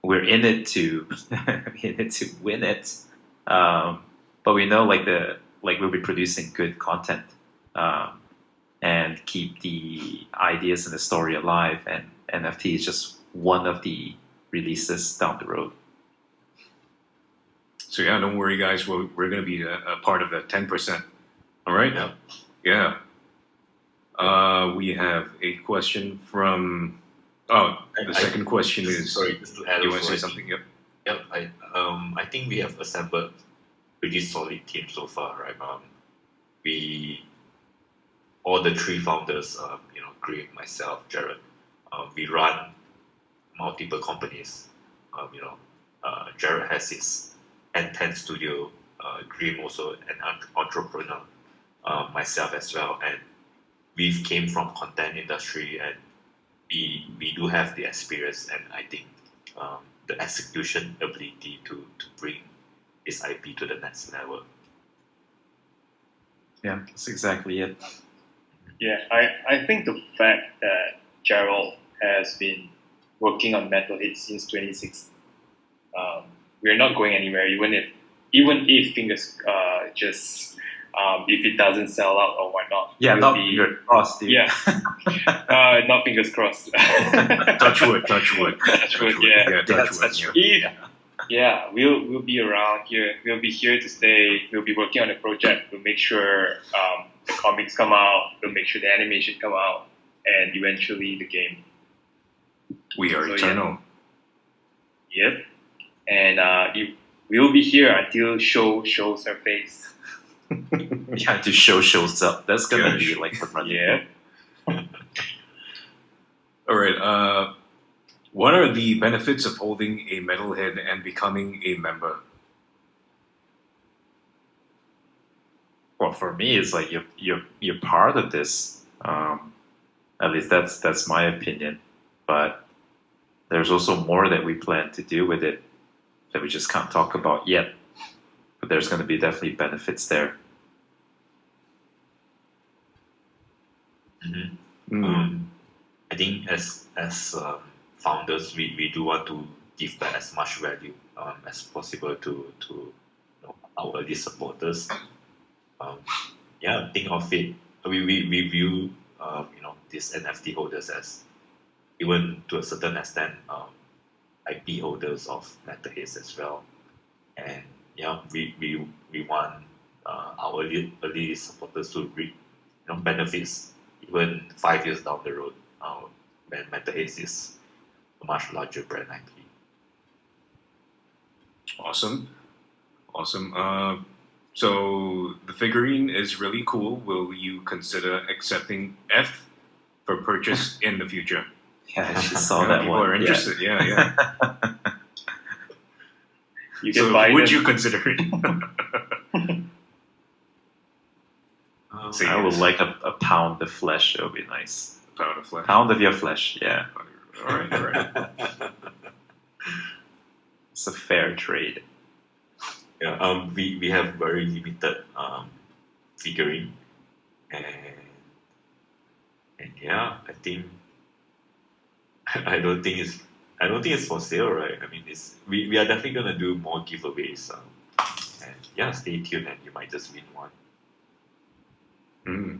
we're in it to win it. But we know we'll be producing good content and keep the ideas and the story alive. And NFT is just one of the releases down the road. So yeah, don't worry, guys. We're going to be a part of the 10%. All right. Yeah. We have a question from. Oh, the second question is. Sorry, just to add. You want to say something? Yep. Yep. I think we have assembled pretty solid team so far, right? All the three founders, Greg, myself, Jared, we run multiple companies. Jared has his N10 studio. Grim also an entrepreneur. Myself as well, and we've came from content industry, and we do have the experience, and I think the execution ability to bring this IP to the next level. Yeah, that's exactly it. Yeah, I think the fact that Gerald has been working on MetalHeads since 2016, we're not going anywhere, even if fingers if it doesn't sell out or whatnot. Yeah, not fingers crossed, dude. Yeah, not fingers crossed. Touch wood. Yeah, Touch wood. Yeah, we'll be around here. We'll be here to stay. We'll be working on the project. We'll make sure the comics come out. We'll make sure the animation come out, and eventually the game. We are eternal. Yeah. Yep. And we'll be here until shows her face. Yeah, to shows up. That's gonna be like the running. Yeah. All right. What are the benefits of holding a metalhead and becoming a member? Well, for me, it's like you're part of this. At least that's my opinion. But there's also more that we plan to do with it that we just can't talk about yet. But there's going to be definitely benefits there. Mm-hmm. I think as founders, we do want to give back as much value as possible to our early supporters. Think of it. We view these NFT holders as, even to a certain extent, IP holders of MetalHeads as well. And we want our early supporters to reap benefits even 5 years down the road when MetalHeads is a much larger brand IP. Awesome. So the figurine is really cool. Will you consider accepting F for purchase in the future? Yeah, I just saw that people one. Are interested. Yeah. You so would you consider it? I would like a pound of flesh. It would be nice. A pound of flesh. Pound of your flesh. Yeah. All right. It's a fair trade. Yeah. We have very limited figurine, and yeah, I think I don't think it's for sale, right? I mean, we are definitely gonna do more giveaways. And yeah, stay tuned, and you might just win one. Mm.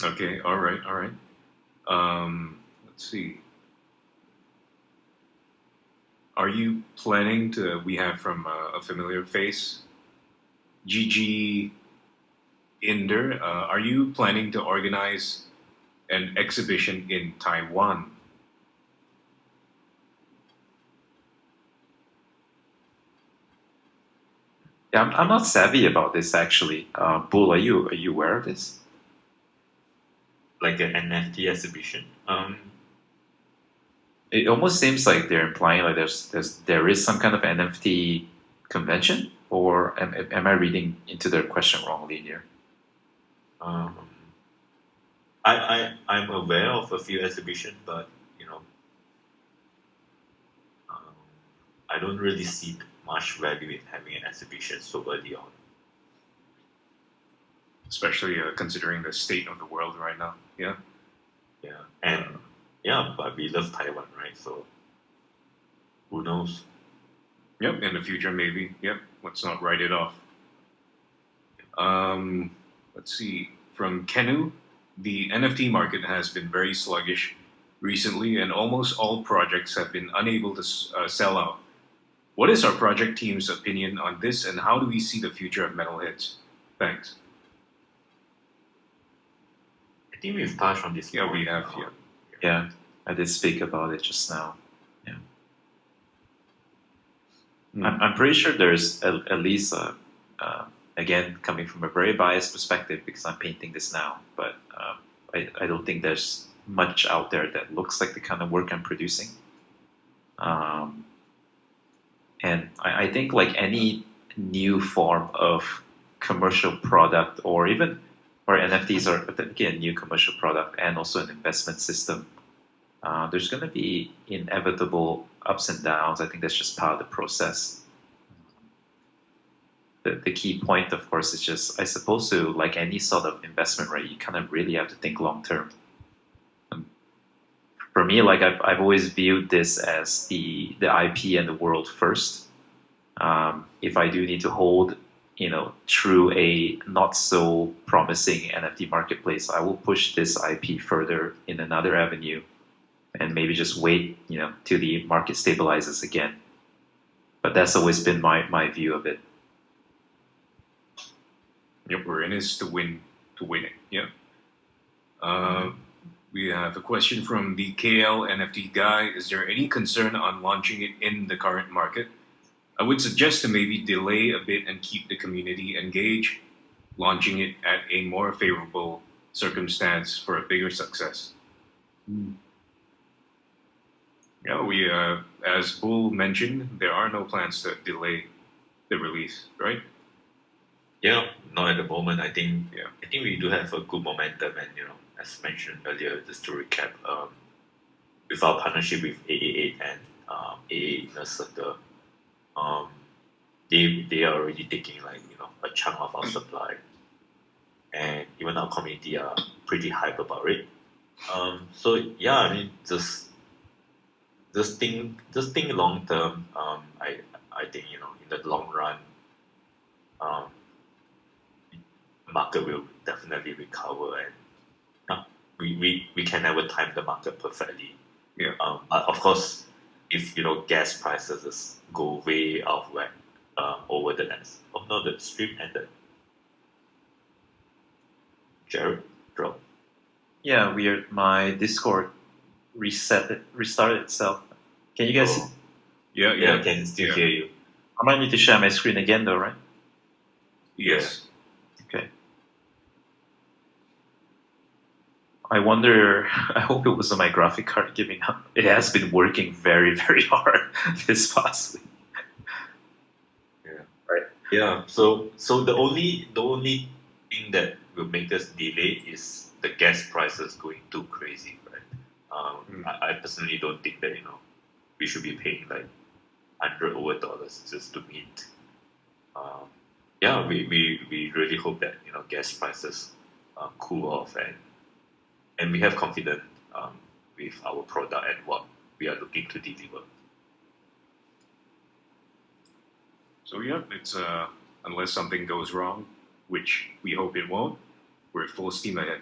Okay, all right. Let's see. Are you planning to? We have from a familiar face, GG Inder. Are you planning to organize an exhibition in Taiwan? Yeah, I'm not savvy about this actually. Bull, are you aware of this? Like an NFT exhibition. It almost seems like they're implying like there is some kind of NFT convention, or am I reading into their question wrongly here? Um, I'm aware of a few exhibitions, but um, I don't really see much value in having an exhibition so early on. Especially considering the state of the world right now. Yeah. Yeah, and yeah, but we love Taiwan, right? So who knows? Yep. In the future, maybe. Yep. Let's not write it off. Let's see. From Kenu, the NFT market has been very sluggish recently, and almost all projects have been unable to sell out. What is our project team's opinion on this, and how do we see the future of MetalHeads? Thanks. I think we've touched on this. Yeah, we point. have. Yeah. Yeah, I did speak about it just now. Yeah, I'm pretty sure there's at least again, coming from a very biased perspective because I'm painting this now, but I don't think there's much out there that looks like the kind of work I'm producing. And I think like any new form of commercial product, or NFTs are again a new commercial product and also an investment system, there's going to be inevitable ups and downs. I think that's just part of the process. The key point, of course, is just, I suppose, to like any sort of investment, right? You kind of really have to think long term. For me, like I've always viewed this as the IP and the world first. If I do need to hold, through a not so promising NFT marketplace, I will push this IP further in another avenue, and maybe just wait, till the market stabilizes again. But that's always been my view of it. Yep, we're in this to win it. Yeah. We have a question from the KL NFT guy. Is there any concern on launching it in the current market? I would suggest to maybe delay a bit and keep the community engaged, launching it at a more favorable circumstance for a bigger success. Yeah, we, as Bull mentioned, there are no plans to delay the release, right? Yeah, not at the moment. I think we do have a good momentum, and as mentioned earlier, just to recap, with our partnership with AA8 and AA Inner Circle, they are already taking a chunk of our supply, and even our community are pretty hype about it. So yeah, I mean, just think long term. I think in the long run, market will definitely recover, and we can never time the market perfectly. Yeah. But of course, if gas prices just go way out of whack over the next, the stream ended. Jared, drop. Yeah, my Discord restarted itself. Can you guys? Oh. Yeah, Yeah, I can still hear you. I might need to share my screen again, though, right? Yes. Okay. I wonder. I hope it wasn't my graphic card giving up. It has been working very, very hard this past week. Yeah. So the only thing that will make us delay is the gas prices going too crazy, right? I personally don't think that we should be paying like $100 over just to meet Yeah, we really hope that gas prices cool off, and we have confidence with our product and what we are looking to deliver. So yeah, it's unless something goes wrong, which we hope it won't, we're full steam ahead.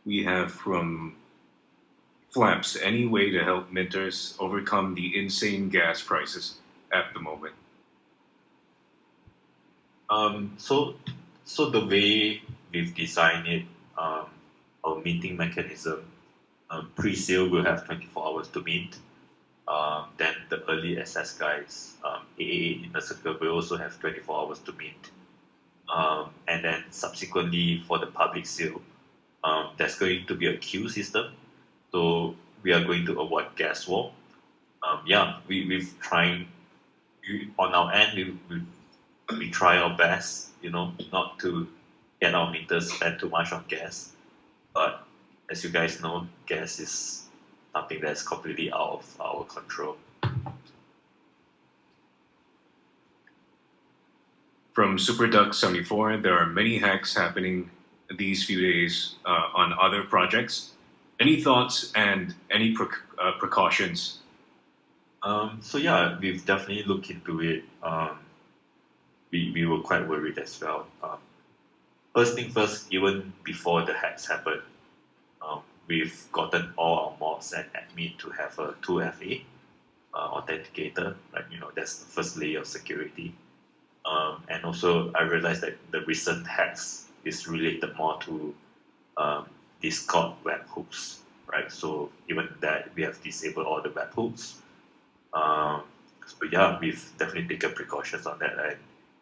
We have from Flaps, any way to help minters overcome the insane gas prices at the moment? So the way we've designed it, our minting mechanism, pre-sale will have 24 hours to mint. Then the early access guys, AA Inner Circle, will also have 24 hours to mint. And then subsequently for the public sale, there's going to be a queue system. So we are going to avoid gas war. We've tried, on our end, we try our best, not to get our meters spend too much on gas. But as you guys know, gas is something that's completely out of our control. From SuperDuck74, there are many hacks happening these few days on other projects. Any thoughts and any precautions? So yeah, we've definitely looked into it. We were quite worried as well. First thing first, even before the hacks happened, we've gotten all our mods and admin to have a 2FA authenticator, right? That's the first layer of security. And also, I realized that the recent hacks is related more to Discord webhooks, right? So even that, we have disabled all the webhooks. So yeah, we've definitely taken precautions on that, and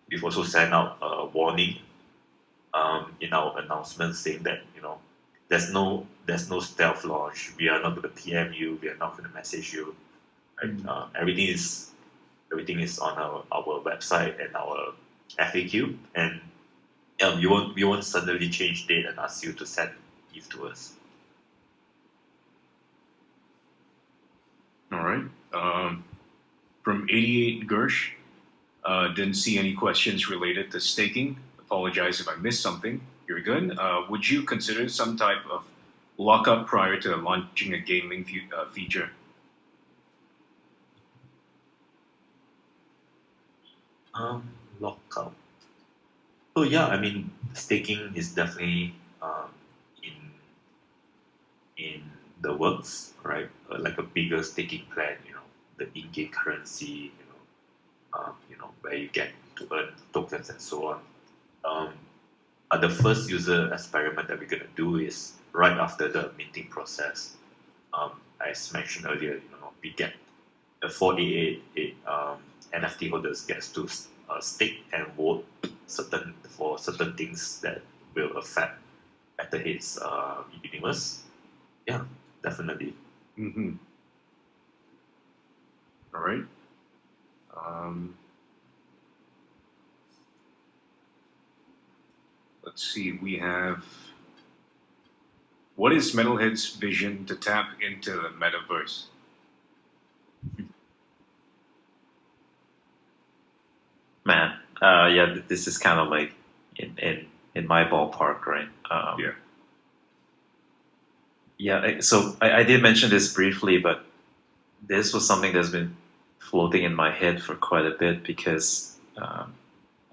we've also sent out a warning in our announcement saying that there's no stealth launch. We are not going to PM you. We are not going to message you. Right? Everything is on our website and our FAQ, and we won't suddenly change date and ask you to send ETH to us. All right. From 88 Gersh, didn't see any questions related to staking. Apologize if I missed something. You're good. Would you consider some type of lockup prior to launching a gaming feature? Lockup. So yeah, I mean, staking is definitely in the works, right? Like a bigger staking plan, the in-game currency, where you get to earn tokens and so on. The first user experiment that we're gonna do is right after the minting process. As mentioned earlier, we get the 488 NFT holders gets to stake and vote for certain things that will affect MetalHeads universe. Yeah, definitely. Mm-hmm. All right. Let's see. We have. What is MetalHeads' vision to tap into the metaverse? Man, this is kind of like in my ballpark, right? Yeah. Yeah, so I did mention this briefly, but this was something that's been floating in my head for quite a bit because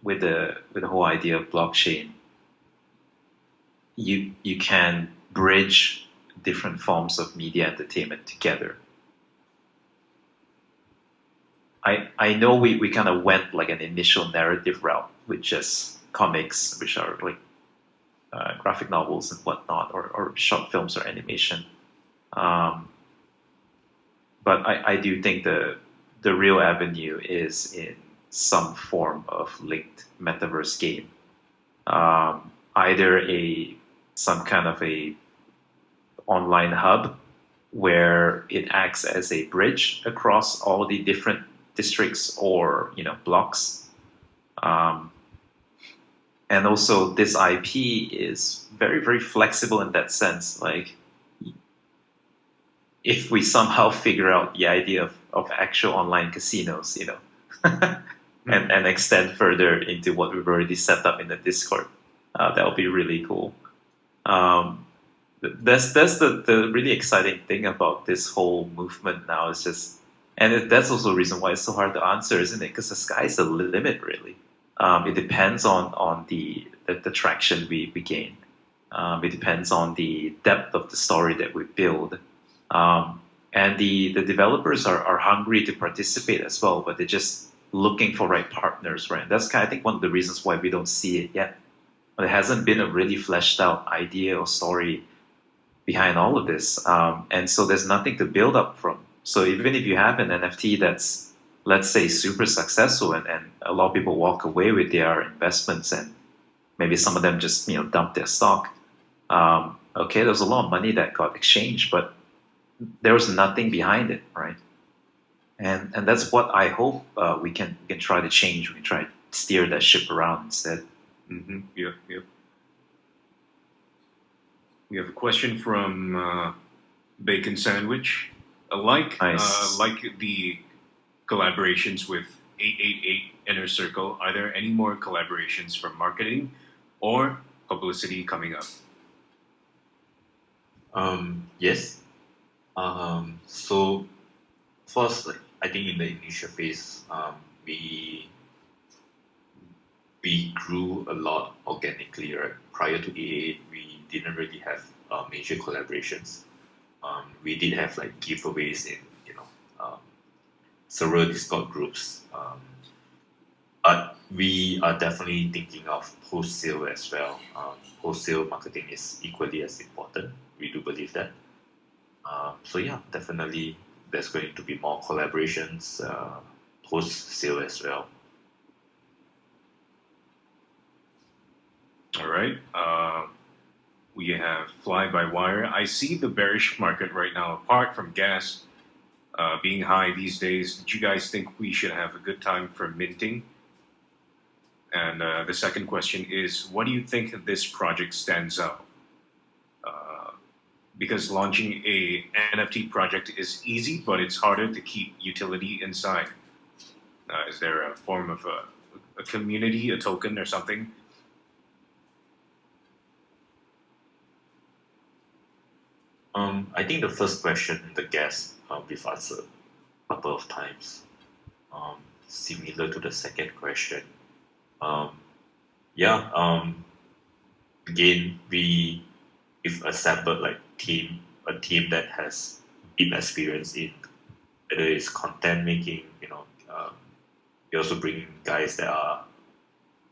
with the whole idea of blockchain, you can bridge different forms of media entertainment together. I know we kind of went like an initial narrative route with just comics, which are like graphic novels and whatnot, or short films or animation. But I do think the real avenue is in some form of linked metaverse game. Either some kind of a online hub where it acts as a bridge across all the different districts or blocks. And also this IP is very, very flexible in that sense. Like if we somehow figure out the idea of actual online casinos, and extend further into what we've already set up in the Discord. That would be really cool. That's the really exciting thing about this whole movement now. Is just, and that's also the reason why it's so hard to answer, isn't it? Because the sky's the limit, really. It depends on the traction we gain. It depends on the depth of the story that we build. And the developers are hungry to participate as well, but they're just looking for right partners, right? That's I think one of the reasons why we don't see it yet. There hasn't been a really fleshed out idea or story behind all of this. And so there's nothing to build up from. So even if you have an NFT that's, let's say, super successful and a lot of people walk away with their investments and maybe some of them just dump their stock. Okay, there's a lot of money that got exchanged, but there was nothing behind it, right? And that's what I hope we can try to change. We can try to steer that ship around instead. Mm-hmm. Yep. We have a question from Bacon Sandwich. Nice. Like the collaborations with 888 Inner Circle, are there any more collaborations from marketing or publicity coming up? Yes. So first, I think in the initial phase, we grew a lot organically, right? Prior to AA, we didn't really have major collaborations. We did have like giveaways in several Discord groups, but we are definitely thinking of post-sale as well. Post-sale marketing is equally as important. We do believe that. So yeah, definitely there's going to be more collaborations post-sale as well. All right. We have fly-by-wire. I see the bearish market right now, apart from gas being high these days. Do you guys think we should have a good time for minting? And the second question is, what do you think this project stands out? Because launching a NFT project is easy, but it's harder to keep utility inside. Is there a form of a community, a token, or something? I think the first question, the gas, we've answered a couple of times. Similar to the second question. Again, we've assembled like a team that has deep experience in whether it's content making. We also bring guys that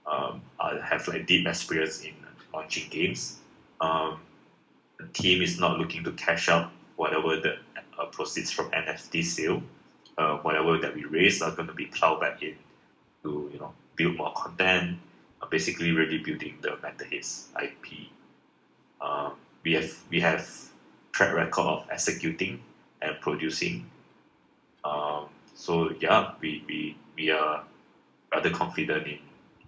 have like deep experience in launching games. The team is not looking to cash out whatever the proceeds from NFT sale. Whatever that we raise are going to be plowed back in to build more content. Basically, really building the MetalHeads IP. We have track record of executing and producing. So yeah, we are rather confident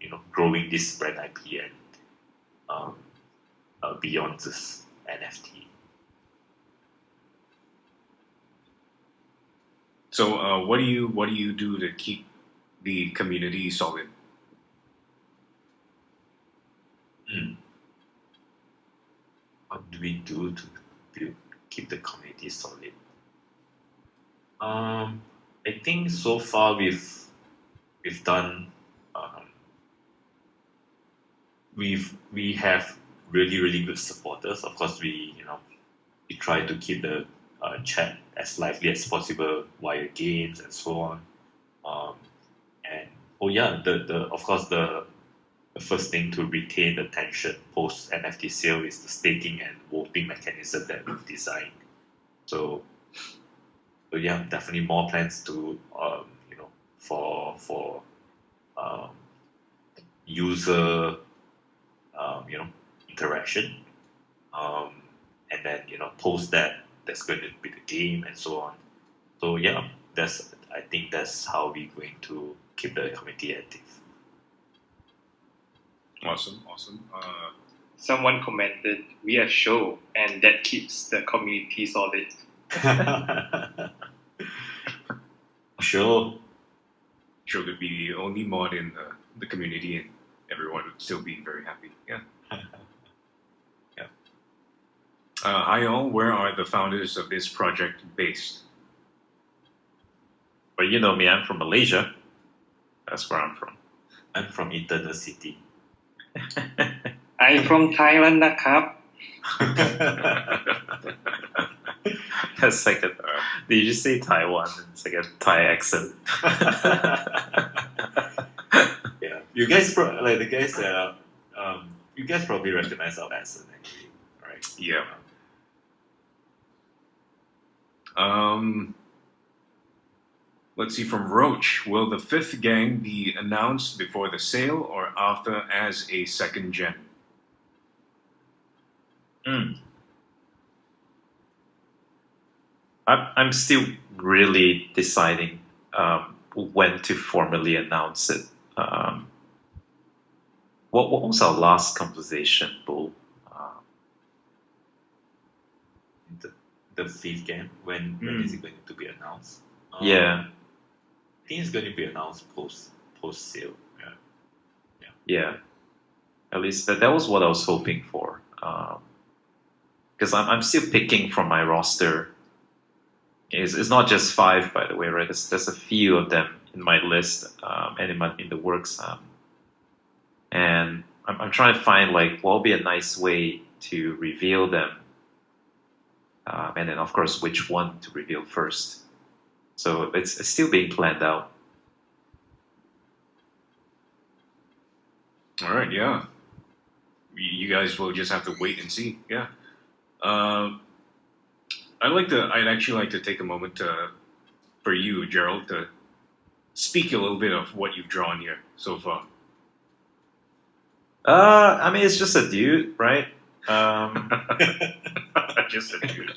in growing this brand IP and beyond this NFT. So what do you do to keep the community solid? What do we do to keep the community solid? I think so far we've done we have really good supporters. Of course, we try to keep the chat as lively as possible via games and so on. Of course the first thing to retain the tension post NFT sale is the staking and voting mechanism that we've designed. So yeah, definitely more plans to for user interaction, and then post that there's going to be the game and so on. So yeah, I think that's how we're going to keep the community active. Awesome. Someone commented, we have show, and that keeps the community solid. Sure. sure could be the only mod in the community, and everyone would still be very happy. Yeah. Yeah. Hi all, where are the founders of this project based? But you know me, I'm from Malaysia. That's where I'm from. I'm from Eternal City. I'm from Thailand นะครับ That's like a. Did you say Taiwan? It's like a Thai accent. Yeah, you guys like the guys you guys probably recognize our accent actually, right? Yeah. Let's see, from Roach, will the fifth gang be announced before the sale or after as a second gen? I'm still really deciding when to formally announce it. What was our last conversation, Bull? The fifth game, when is it going to be announced? Yeah. I think it's going to be announced post sale. Yeah. At least that was what I was hoping for. Because I'm still picking from my roster. It's not just 5, by the way, right? There's a few of them in my list and in the works. And I'm trying to find like what will be a nice way to reveal them. And then, of course, which one to reveal first. So it's still being planned out. All right, yeah. You guys will just have to wait and see. Yeah. I'd actually like to take a moment for you, Gerald, to speak a little bit of what you've drawn here so far. I mean, it's just a dude, right? Just a dude.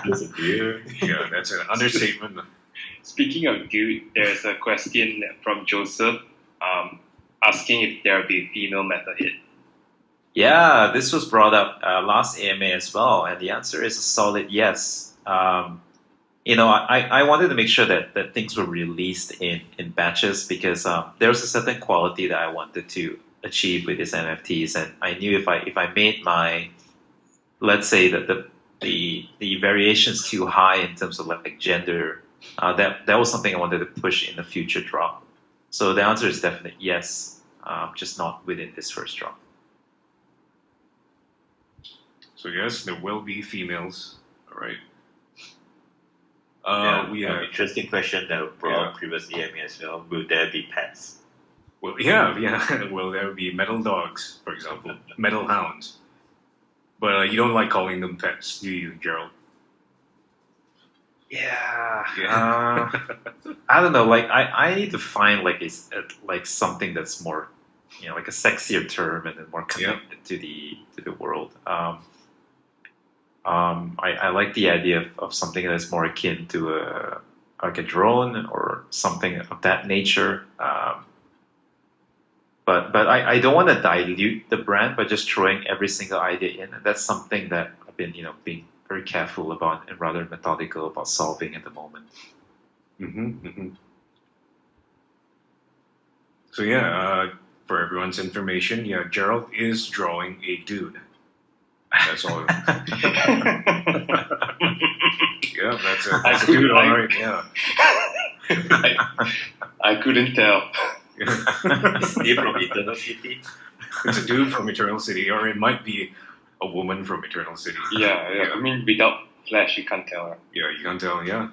Just a dude. Yeah, that's an understatement. Speaking of dude, there's a question from Joseph asking if there will be female MetalHead. Yeah, this was brought up last AMA as well, and the answer is a solid yes. I wanted to make sure that things were released in batches because there was a certain quality that I wanted to achieve with these NFTs, and I knew if I made my, let's say that the variations too high in terms of like gender, that was something I wanted to push in the future drop. So the answer is definitely yes, just not within this first drop. So yes, there will be females. All right. We have an interesting question that brought up previous EMA as well. Will there be pets? Well, yeah. Will there be metal dogs, for example, metal hounds? But you don't like calling them pets, do you, Gerald? Yeah. I don't know. Like I need to find like something that's more, like a sexier term and then more connected to the world. I like the idea of something that's more akin to like a drone or something of that nature. But I don't want to dilute the brand by just throwing every single idea in, and that's something that I've been being very careful about and rather methodical about solving at the moment. So for everyone's information, Gerald is drawing a dude. That's all. That's a dude, all right. Yeah. I couldn't tell. Is he from Eternal City? It's a dude from Eternal City, or it might be a woman from Eternal City. Yeah. I mean, without flash, you can't tell. Right? Yeah, you can't tell. Yeah.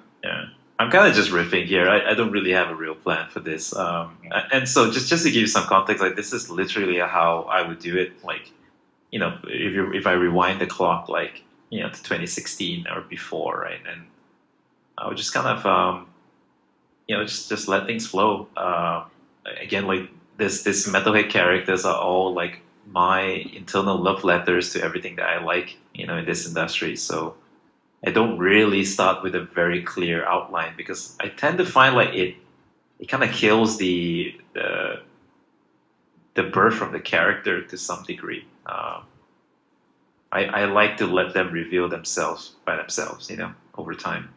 I'm kind of just riffing here. I don't really have a real plan for this. And so just to give you some context, like this is literally how I would do it. Like, if I rewind the clock, like to 2016 or before, right? And I would just kind of just let things flow. Again, like this metalhead characters are all like my internal love letters to everything that I like, in this industry. So I don't really start with a very clear outline because I tend to find like it kind of kills the birth of the character to some degree. I like to let them reveal themselves by themselves, over time.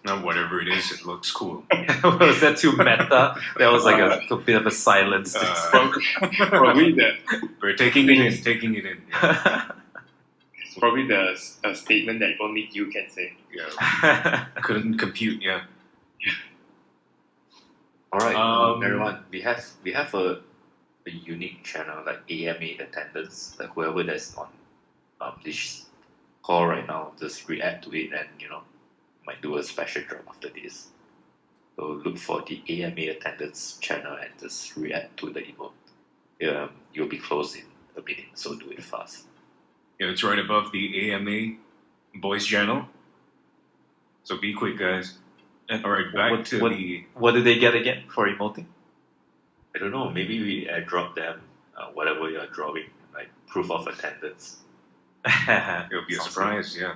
Now, whatever it is, it looks cool. Was that too meta? That was like a bit of a silence. Probably We're taking it in, taking it in. Yeah. it's probably the statement that only you can say. Yeah. Couldn't compute, yeah. All right, Um, everyone. We have a unique channel like AMA attendance. Like whoever that's on this call right now, just react to it, and might do a special drop after this. So look for the AMA attendance channel and just react to the emote. You'll be close in a minute, so do it fast. Yeah, it's right above the AMA voice channel. So be quick, guys. And All right, back to the. What do they get again for emoting? I don't know. Maybe we airdrop them whatever you're drawing, like proof of attendance. It'll be a Sounds surprise, yeah.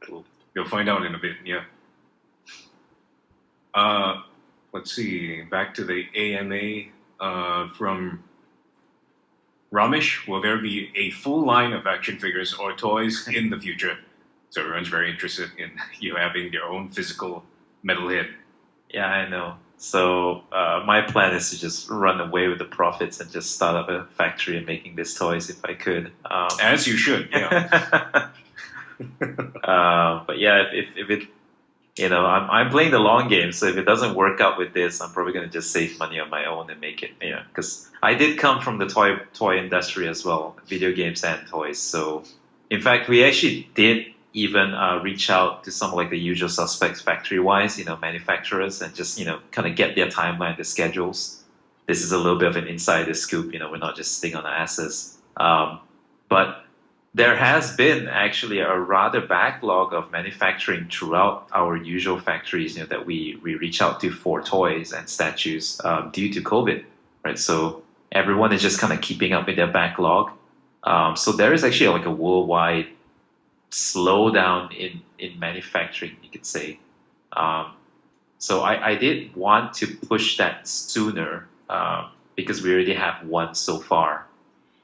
Cool. You'll find out in a bit, yeah. Let's see. Back to the AMA from Ramesh. Will there be a full line of action figures or toys in the future? So everyone's very interested in you having your own physical metalhead. Yeah, I know. So my plan is to just run away with the profits and just start up a factory and making these toys if I could. As you should, yeah. But yeah, if it, I'm playing the long game. So if it doesn't work out with this, I'm probably going to just save money on my own and make it. Yeah, because I did come from the toy industry as well, video games and toys. So in fact, we actually did even reach out to some like the usual suspects factory-wise, manufacturers, and just kind of get their timeline, the schedules. This is a little bit of an insider scoop. We're not just sitting on our asses. But there has been actually a rather backlog of manufacturing throughout our usual factories, that we reach out to for toys and statues due to COVID, right? So everyone is just kind of keeping up with their backlog. So there is actually like a worldwide slowdown in manufacturing, you could say. So I did want to push that sooner because we already have one so far.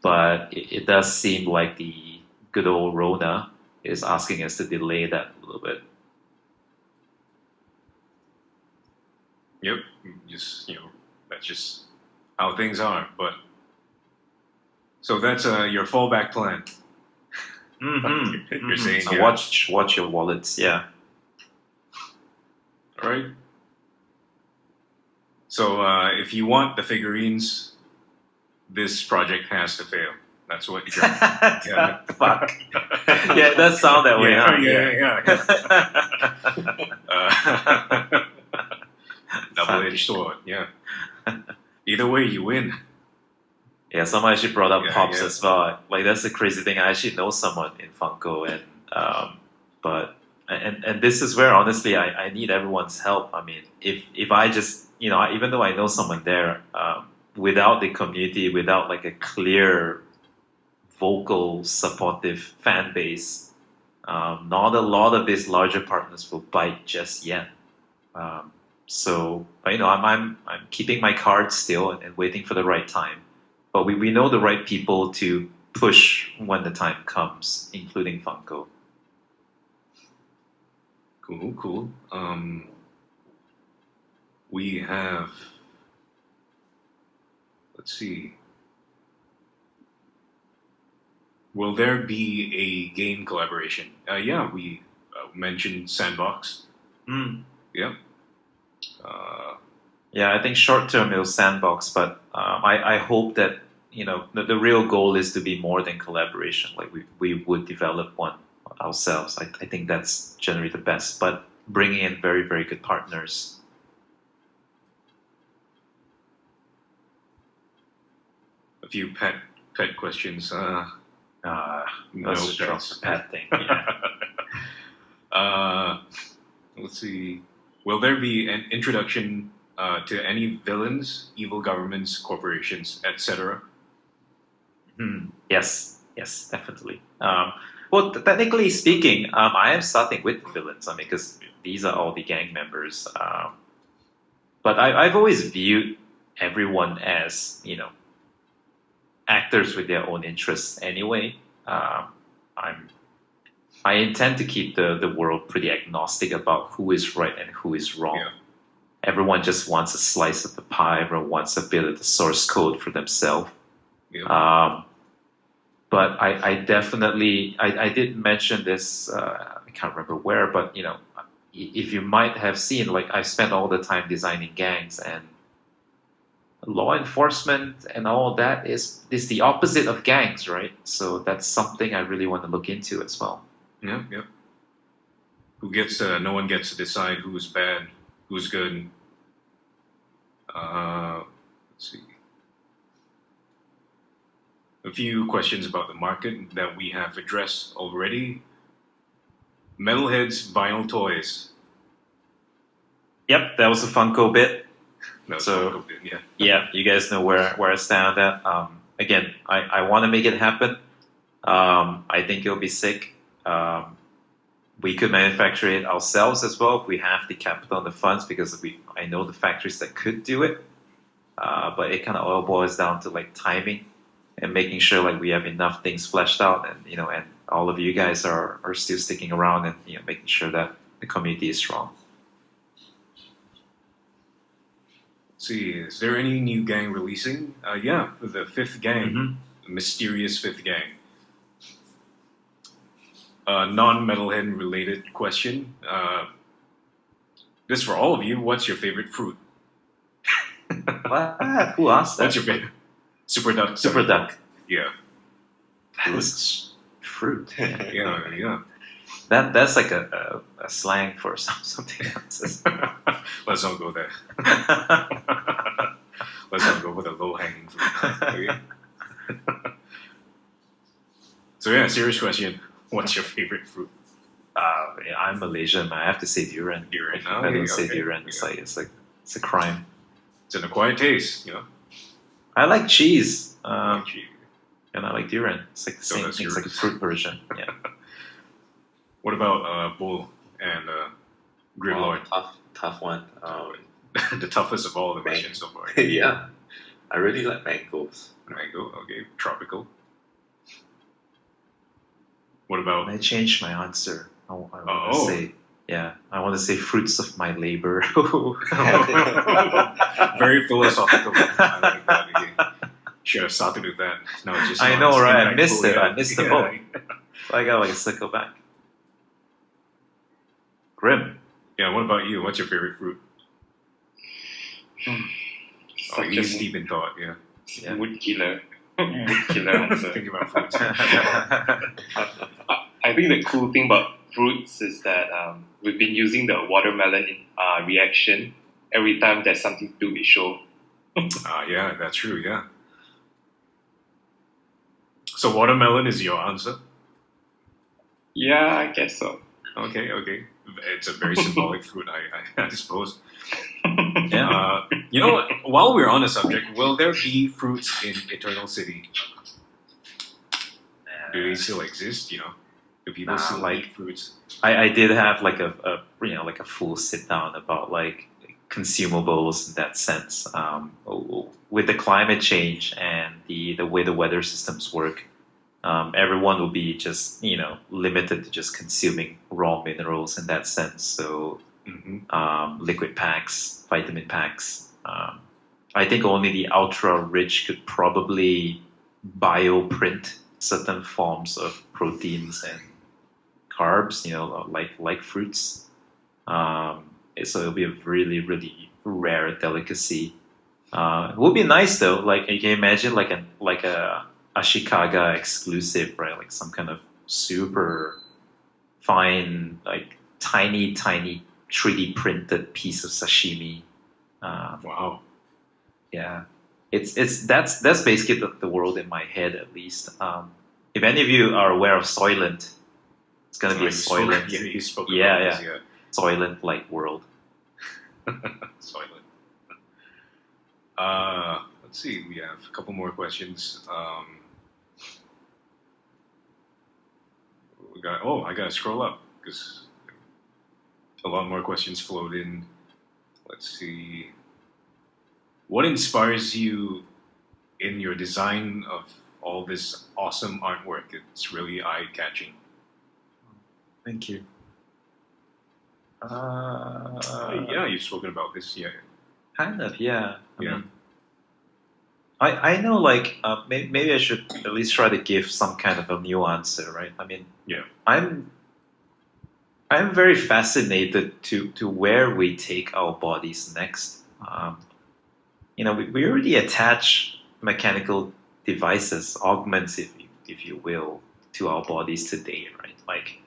But it does seem like the good old Rona is asking us to delay that a little bit. Yep, just that's just how things are. But so that's your fallback plan. You're saying, So yeah. watch your wallets, yeah. All right. So if you want the figurines, this project has to fail. That's what you're. Yeah. Fuck. Yeah, it does sound that way. Yeah. Double-edged sword. Yeah. Either way, you win. Yeah, someone actually brought up Yeah, Pops yeah. as well. Like that's the crazy thing. I actually know someone in Funko, and this is where honestly I need everyone's help. I mean, if I just even though I know someone there, without the community, without like a clear, vocal, supportive fan base, not a lot of these larger partners will bite just yet. So I'm keeping my cards still and waiting for the right time. But we know the right people to push when the time comes, including Funko. Cool. We have. Let's see. Will there be a game collaboration? Yeah, we mentioned Sandbox. Yep. Yeah, I think short term it was Sandbox, but I hope that the real goal is to be more than collaboration. Like we would develop one ourselves. I think that's generally the best. But bringing in very, very good partners. A few pet questions. No Let's just drop pets. the pet thing. Yeah. Let's see. Will there be an introduction to any villains, evil governments, corporations, etc.? Yes, definitely. Well, technically speaking, I am starting with the villains. I mean, because these are all the gang members. But I've always viewed everyone as actors with their own interests. Anyway, I'm I intend to keep the world pretty agnostic about who is right and who is wrong. Yeah. Everyone just wants a slice of the pie. Everyone wants a bit of the source code for themselves. Yeah. But I definitely I did mention this. I can't remember where, but if you might have seen, like I spent all the time designing gangs, and law enforcement and all of that is the opposite of gangs, right? So that's something I really want to look into as well. Yeah. Yeah. Who gets? No one gets to decide who's bad, who's good. Let's see. A few questions about the market that we have addressed already. MetalHeads vinyl toys. Yep, that was a Funko bit. No, So- yeah. Yeah, you guys know where I stand on that. Again, I want to make it happen. I think it'll be sick. We could manufacture it ourselves as well if we have the capital and the funds, because I know the factories that could do it. But it kind of all boils down to like timing and making sure like we have enough things fleshed out, and and all of you guys are still sticking around, and making sure that the community is strong. Let's see, is there any new gang releasing? Yeah, the fifth gang, Mhm. the mysterious fifth gang. Non-metalhead related question. This for all of you. What's your favorite fruit? What? Who asked that? What's your favorite? Super duck. Super duck. Yeah, That is fruit. yeah. That's like a slang for something else. Let's not go there. Let's not go with a low-hanging fruit. Okay. So yeah, serious question. What's your favorite fruit? Yeah, I'm Malaysian, man. I have to say durian. Durian. If I don't say Okay. durian, it's a crime. It's an acquired taste, I like cheese, Gee. and I like durian. It's like the So same that's thing. It's like a yours. fruit version. Yeah. What about bull and Gridlord? Tough one. The toughest of all the mentioned so far. Yeah, I really like mangoes. Mango, okay. Tropical. What about I changed my answer. I want to Oh. say, yeah, I want to say fruits of my labor. very philosophical? I like that. Okay. Should have started with that. No, it's just I not- know, it's right? I impactful, missed it. yeah. I missed the Yeah. boat. I got like a circle back. Grim. Yeah, what about you? What's your favorite fruit? Oh, Such he's a deep in thought, yeah. Yeah. mood killer. Mood killer answer. Thinking about fruits. I think the cool thing about fruits is that we've been using the watermelon reaction every time there's something to do with show. Yeah, that's true, yeah. So watermelon is your answer? Yeah, I guess so. Okay. It's a very symbolic fruit, I suppose. Yeah. You know what? While we're on the subject, will there be fruits in Eternal City? Do they still exist? Do people Nah, still like- eat fruits? I did have like a like a full sit down about like consumables in that sense. With the climate change and the way the weather systems work, everyone will be just limited to just consuming raw minerals in that sense. So liquid packs, vitamin packs. I think only the ultra rich could probably bioprint certain forms of proteins and carbs, like fruits. So it'll be a really, really rare delicacy. It would be nice though. Like, you can imagine like a Ashikaga exclusive, right? Like some kind of super fine, like tiny 3D printed piece of sashimi. Wow. Yeah, that's basically the world in my head, at least. If any of you are aware of Soylent, it's gonna be a Soylent, Yeah, you spoke Yeah, about this, Soylent like world. Soylent. Let's see, we have a couple more questions. I gotta scroll up because a lot more questions flowed in. Let's see. What inspires you in your design of all this awesome artwork? It's really eye-catching. Thank you. Yeah, you've spoken about this. Yeah. Kind of, yeah. I Yeah. mean, I know, like, maybe I should at least try to give some kind of a new answer, right? I mean, Yeah. I'm very fascinated to where we take our bodies next. We already attach mechanical devices, augments, if you will, to our bodies today, right? Like,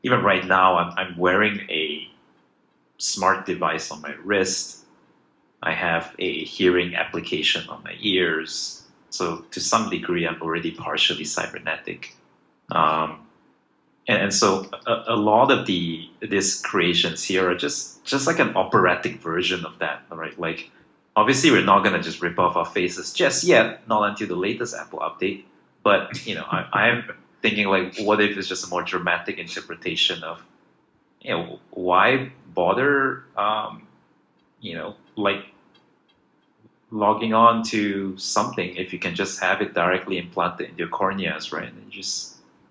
even right now, I'm wearing a smart device on my wrist. I have a hearing application on my ears. So to some degree, I'm already partially cybernetic. And so a lot of these creations here are just like an operatic version of that, right? Like, obviously, we're not going to just rip off our faces just yet, not until the latest Apple update. But, I'm thinking, like, what if it's just a more dramatic interpretation of, why bother, like, logging on to something if you can just have it directly implanted in your corneas, right? And you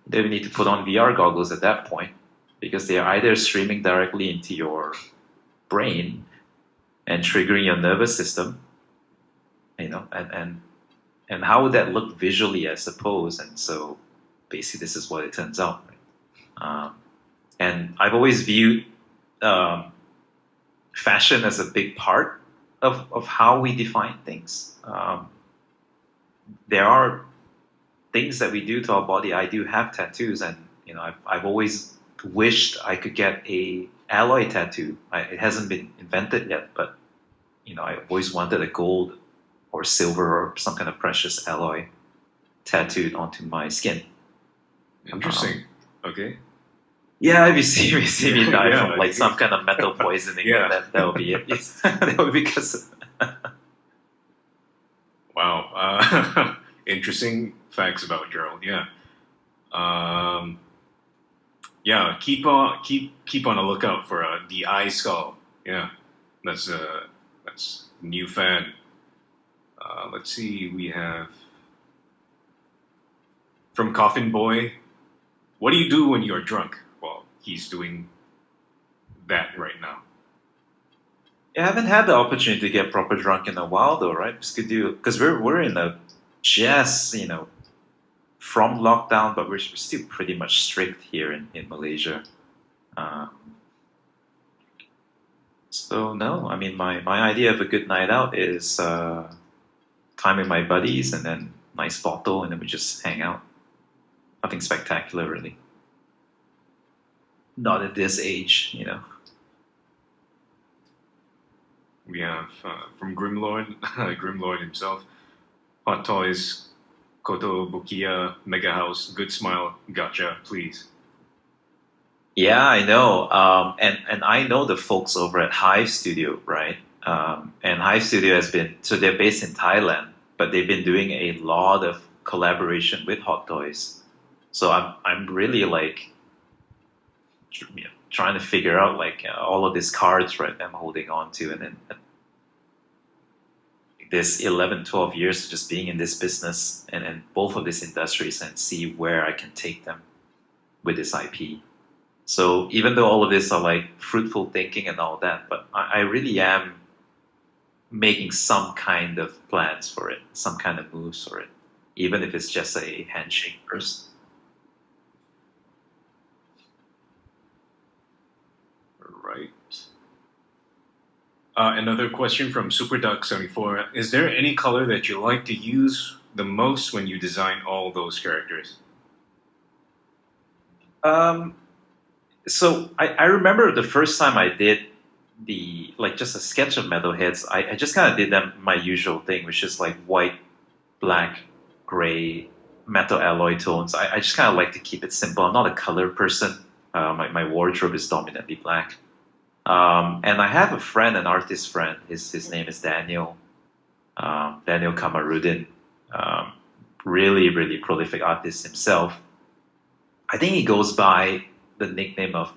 don't need to put on VR goggles at that point, because they are either streaming directly into your brain and triggering your nervous system, and how would that look visually, I suppose? And so basically this is what it turns out, right? And I've always viewed fashion as a big part of how we define things. There are things that we do to our body. I do have tattoos, and I've always wished I could get a alloy tattoo. It hasn't been invented yet, but I've always wanted a gold or silver or some kind of precious alloy tattooed onto my skin. Interesting. Okay. Yeah, if you see me die Yeah, from like some kind of metal poisoning, Yeah. that would be it. That would be because. Wow. Interesting facts about Gerald. Yeah. Yeah. Keep on a lookout for the eye skull. Yeah. That's new fan. Let's see. We have from Coffin Boy. What do you do when you're drunk? Well, he's doing that right now. I haven't had the opportunity to get proper drunk in a while, though, right? Because we're in a just from lockdown, but we're still pretty much strict here in Malaysia. So no, I mean my idea of a good night out is time with my buddies and then nice bottle, and then we just hang out. Nothing spectacular, really. Not at this age, We have from Grimlord, Grimlord himself, Hot Toys, Koto Bukia, Mega House, Good Smile, Gotcha, please. Yeah, I know. And I know the folks over at Hive Studio, right? And Hive Studio they're based in Thailand, but they've been doing a lot of collaboration with Hot Toys. So I'm really like trying to figure out like all of these cards, right, I'm holding on to, and then this 11, 12 years of just being in this business and both of these industries, and see where I can take them with this IP. So even though all of this are like fruitful thinking and all that, but I really am making some kind of plans for it, some kind of moves for it, even if it's just a handshake first. Right. Another question from SuperDuck74. Is there any color that you like to use the most when you design all those characters? So I remember the first time I did just a sketch of MetalHeads, I just kind of did them my usual thing, which is like white, black, gray, metal alloy tones. I just kind of like to keep it simple. I'm not a color person. My wardrobe is dominantly black. And I have a friend, an artist friend. His name is Daniel. Daniel Kamarudin. Really, really prolific artist himself. I think he goes by the nickname of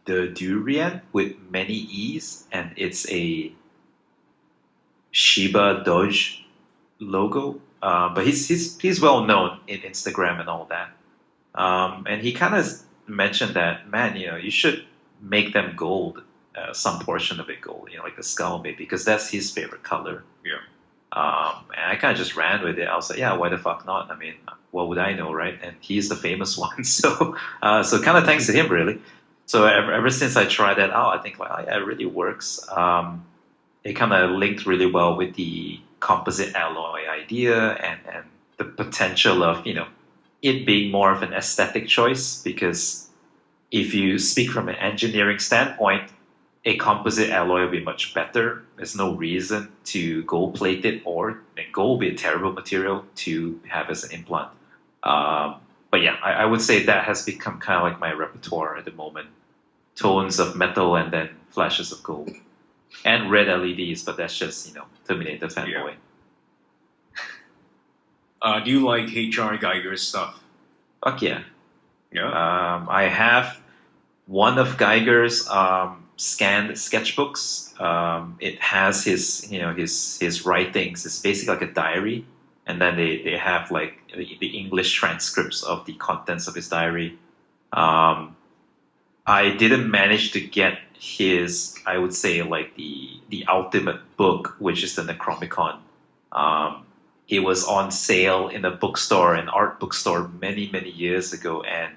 the Durian with many E's, and it's a Shiba Doge logo. But he's well known in Instagram and all that. And he kind of mentioned that, man, you should make them gold, some portion of it gold, like the skull maybe, because that's his favorite color. Yeah. And I kind of just ran with it. I was like, yeah, why the fuck not? I mean, what would I know, right? And he's the famous one, so kind of thanks to him, really. So ever since I tried that out, I think like, oh yeah, it really works. It kind of linked really well with the composite alloy idea and the potential of it being more of an aesthetic choice, because if you speak from an engineering standpoint, a composite alloy will be much better. There's no reason to gold plate it, and gold will be a terrible material to have as an implant. But yeah, I would say that has become kind of like my repertoire at the moment. Tones of metal and then flashes of gold. And red LEDs, but that's just, Terminator fanboy. Do you like HR Geiger's stuff? Fuck yeah. Yeah. I have one of Geiger's scanned sketchbooks. It has his writings. It's basically like a diary, and then they have like the English transcripts of the contents of his diary. I didn't manage to get his, I would say, like the ultimate book, which is the Necronomicon. It was on sale in a bookstore, an art bookstore, many, many years ago, and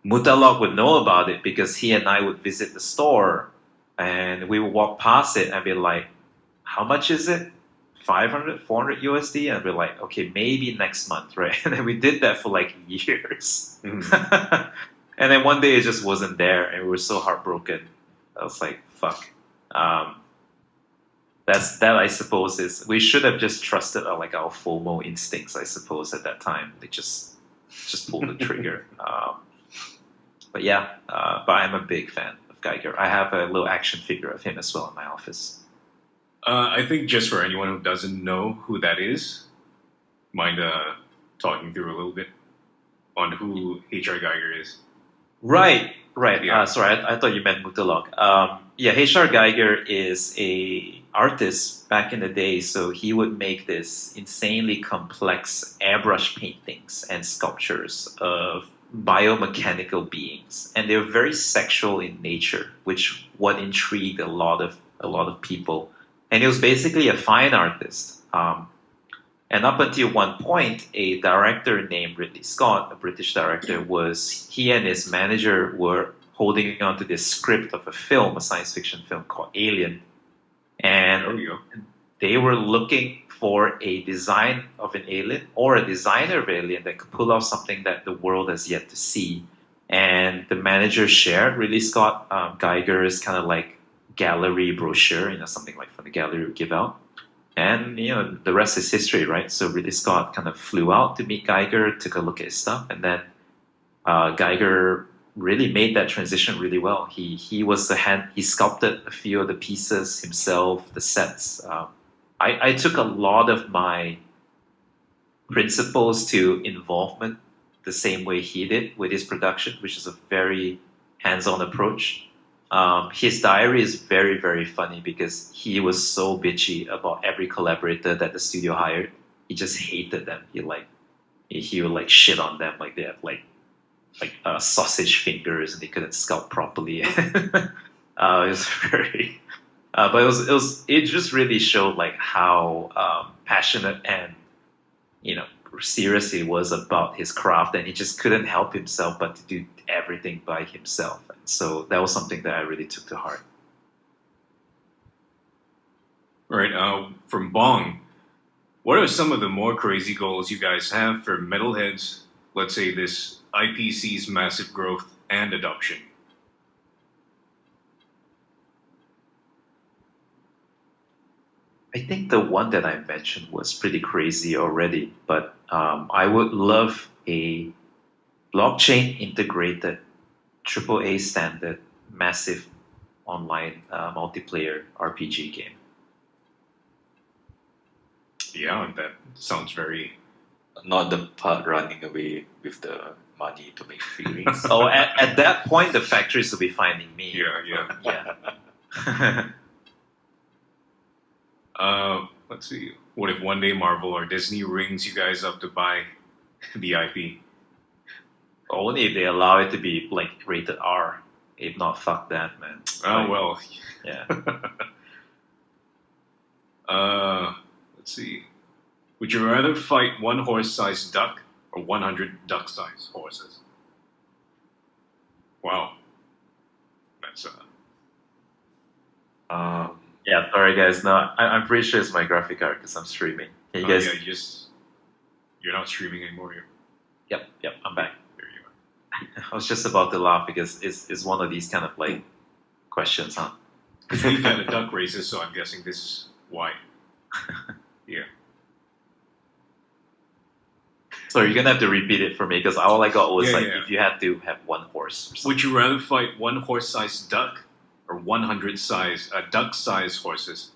Mutalog would know about it because he and I would visit the store, and we would walk past it and be like, how much is it? 500, 400 USD? And we're like, okay, maybe next month, right? And then we did that for like years. Mhm. And then one day it just wasn't there, and we were so heartbroken. I was like, fuck. That I suppose is, we should have just trusted our FOMO instincts, I suppose, at that time. They just pulled the trigger. But yeah, but I'm a big fan of Geiger. I have a little action figure of him as well in my office. I think just for anyone who doesn't know who that is, mind talking through a little bit on who HR Geiger is. Right. Yeah. Sorry, I thought you meant Mutalog. Yeah, H.R. Geiger is a artist back in the day, so he would make this insanely complex airbrush paintings and sculptures of biomechanical beings, and they're very sexual in nature, which what intrigued a lot of people. And he was basically a fine artist. And up until one point, a director named Ridley Scott, a British director, he and his manager were holding on to this script of a science fiction film called Alien. And There you go. they were looking for a design of an alien or a designer of an alien that could pull off something that the world has yet to see. And the manager shared Ridley Scott Geiger's kind of like gallery brochure, something like from the gallery would give out. And, the rest is history, right? So Ridley Scott kind of flew out to meet Geiger, took a look at his stuff, and then Geiger really made that transition really well. He was he sculpted a few of the pieces himself, the sets. I took a lot of my principles to involvement the same way he did with his production, which is a very hands-on approach. His diary is very, very funny because he was so bitchy about every collaborator that the studio hired. He just hated them. He would shit on them, like they have sausage fingers and they couldn't sculpt properly. It was very, but it just really showed how passionate and serious he was about his craft, and he just couldn't help himself but to do everything by himself. And so that was something that I really took to heart. All right. From Bong, what are some of the more crazy goals you guys have for MetalHeads? Let's say this IPC's massive growth and adoption. I think the one that I mentioned was pretty crazy already, but I would love a blockchain integrated AAA standard massive online multiplayer RPG game. Yeah, that sounds very... Not the part running away with the money to make figurines. So at that point, the factories will be finding me. Yeah. Let's see. What if one day Marvel or Disney rings you guys up to buy the IP? Only if they allow it to be like rated R. If not, fuck that, man. Oh well. Yeah. Let's see. Would you rather fight one horse-sized duck or 100 duck-sized horses? Wow. That's Yeah, sorry guys. No, I'm pretty sure it's my graphic card because I'm streaming. Can you guys? yeah, you're not streaming anymore. Yep, I'm back. There you are. I was just about to laugh because it's one of these kind of like questions, huh? Because we've had a duck races, so I'm guessing this is why. Yeah. So you're gonna have to repeat it for me because all I got was Yeah, like yeah. if you had to have one horse. Or something. Would you rather fight one horse-sized duck or 100 duck-sized horses?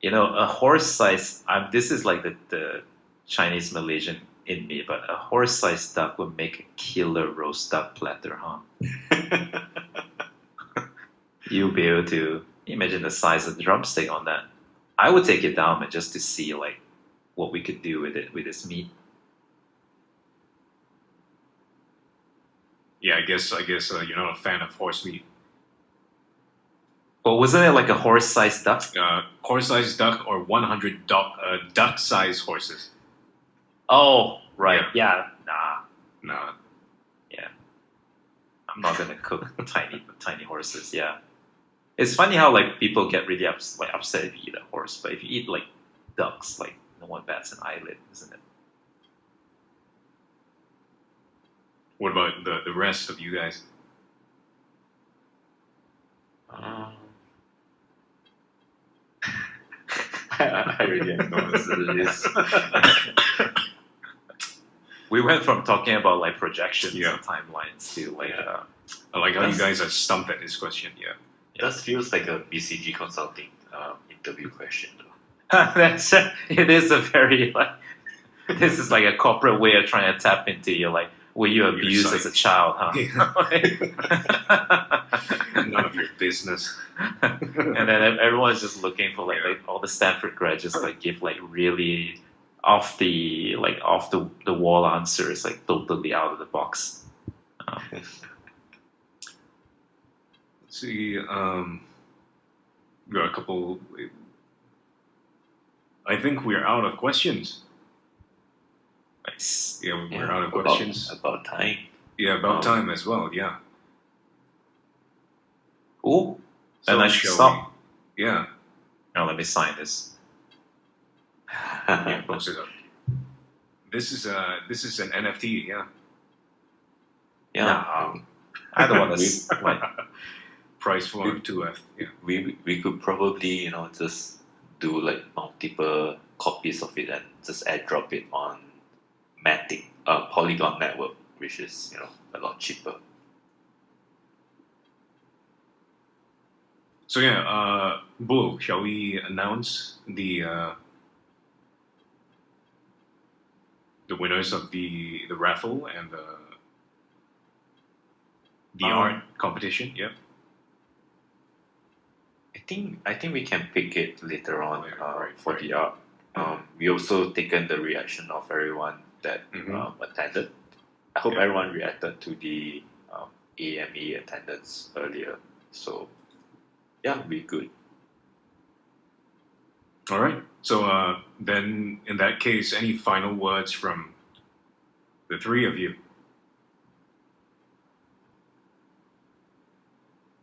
You know, a horse-sized. This is like the Chinese Malaysian in me, but a horse-sized duck would make a killer roast duck platter, huh? You'll be able to imagine the size of the drumstick on that. I would take it down, man, just to see like what we could do with it with this meat. Yeah, I guess you're not a fan of horse meat. But wasn't it like a horse-sized duck? Horse-sized duck or 100 duck-sized horses? Oh, right. Yeah. Nah. Nah. I'm not gonna cook tiny horses. Yeah. It's funny how like people get really upset if you eat a horse, but if you eat like ducks, like no one bats an eyelid, isn't it? What about the rest of you guys? I really have no answer to this. We went from talking about like projections Yeah. and timelines to like I like how you guys are stumped at this question. Yeah. It does feels like a BCG consulting interview question, though. it is a very like this is like a corporate way of trying to tap into your like were you abused as a child, huh? None of your business. And then everyone's just looking for like all the Stanford graduates like give like really off the wall answers, like totally out of the box. Let's see. Got a couple. I think we're out of questions. Nice. Yeah, we're out of questions. About time. Yeah, about time as well. Yeah. Cool. So Then I should shall stop. we- Yeah. Now let me sign this. Yeah, post it up. This is an NFT. Yeah. Yeah. No. I don't want to like. Price for 2F. Yeah. We could probably just do like multiple copies of it and just airdrop it on Matic, Polygon network, which is a lot cheaper. So yeah, Bull, shall we announce the winners of the raffle and the art competition? Yeah. I think we can pick it later on Right. for the art. We also taken the reaction of everyone that attended. I hope everyone reacted to the AMA attendance earlier. So yeah, we good. All right. So then, in that case, any final words from the three of you?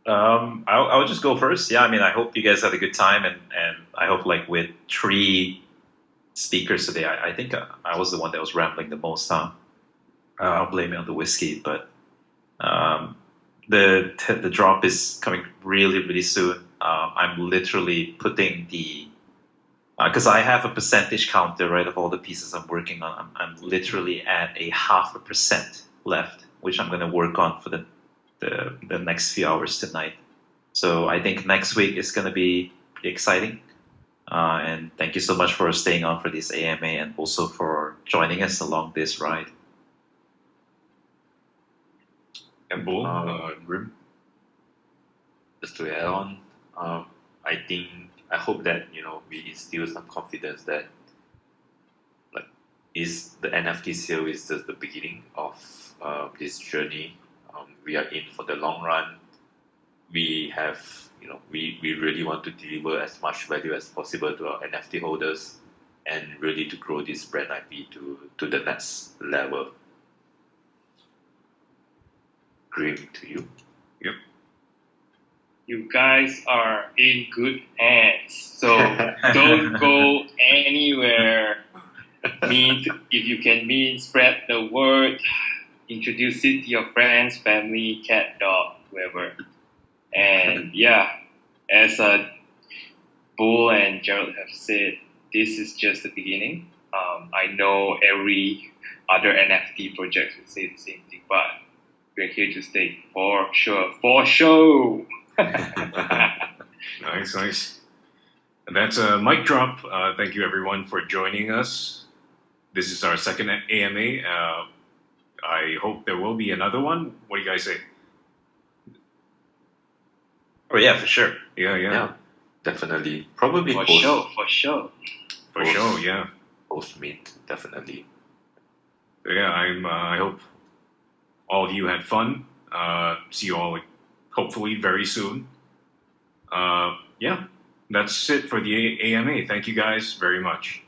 I'll just go first. Yeah, I mean, I hope you guys had a good time, and I hope like with 3 speakers today, I think I was the one that was rambling the most. Huh? I'll blame it on the whiskey, but the drop is coming really, really soon. I'm literally putting the because I have a percentage counter, right, of all the pieces I'm working on. I'm literally at a 0.5% left, which I'm going to work on for the next few hours tonight. So I think next week is going to be pretty exciting. And thank you so much for staying on for this AMA and also for joining us along this ride. And Bull, Rim? Just to add on, I hope that we instill some confidence that is the NFT sale is just the beginning of this journey. We are in for the long run. We have, we really want to deliver as much value as possible to our NFT holders and really to grow this brand IP to the next level. Grim to you. Yep. You guys are in good hands, so don't go anywhere. If you can spread the word, introduce it to your friends, family, cat, dog, whoever. And yeah, as Bull and Gerald have said, this is just the beginning. I know every other NFT project will say the same thing, but we're here to stay for sure. For sure. Nice. And that's a mic drop. Thank you everyone for joining us. This is our second AMA. I hope there will be another one. What do you guys say? Oh yeah, for sure. Yeah. Definitely. Probably For post, sure. For sure, yeah. post-mint, definitely. So yeah, I hope all of you had fun. See you all hopefully very soon. Yeah, that's it for the AMA. Thank you guys very much.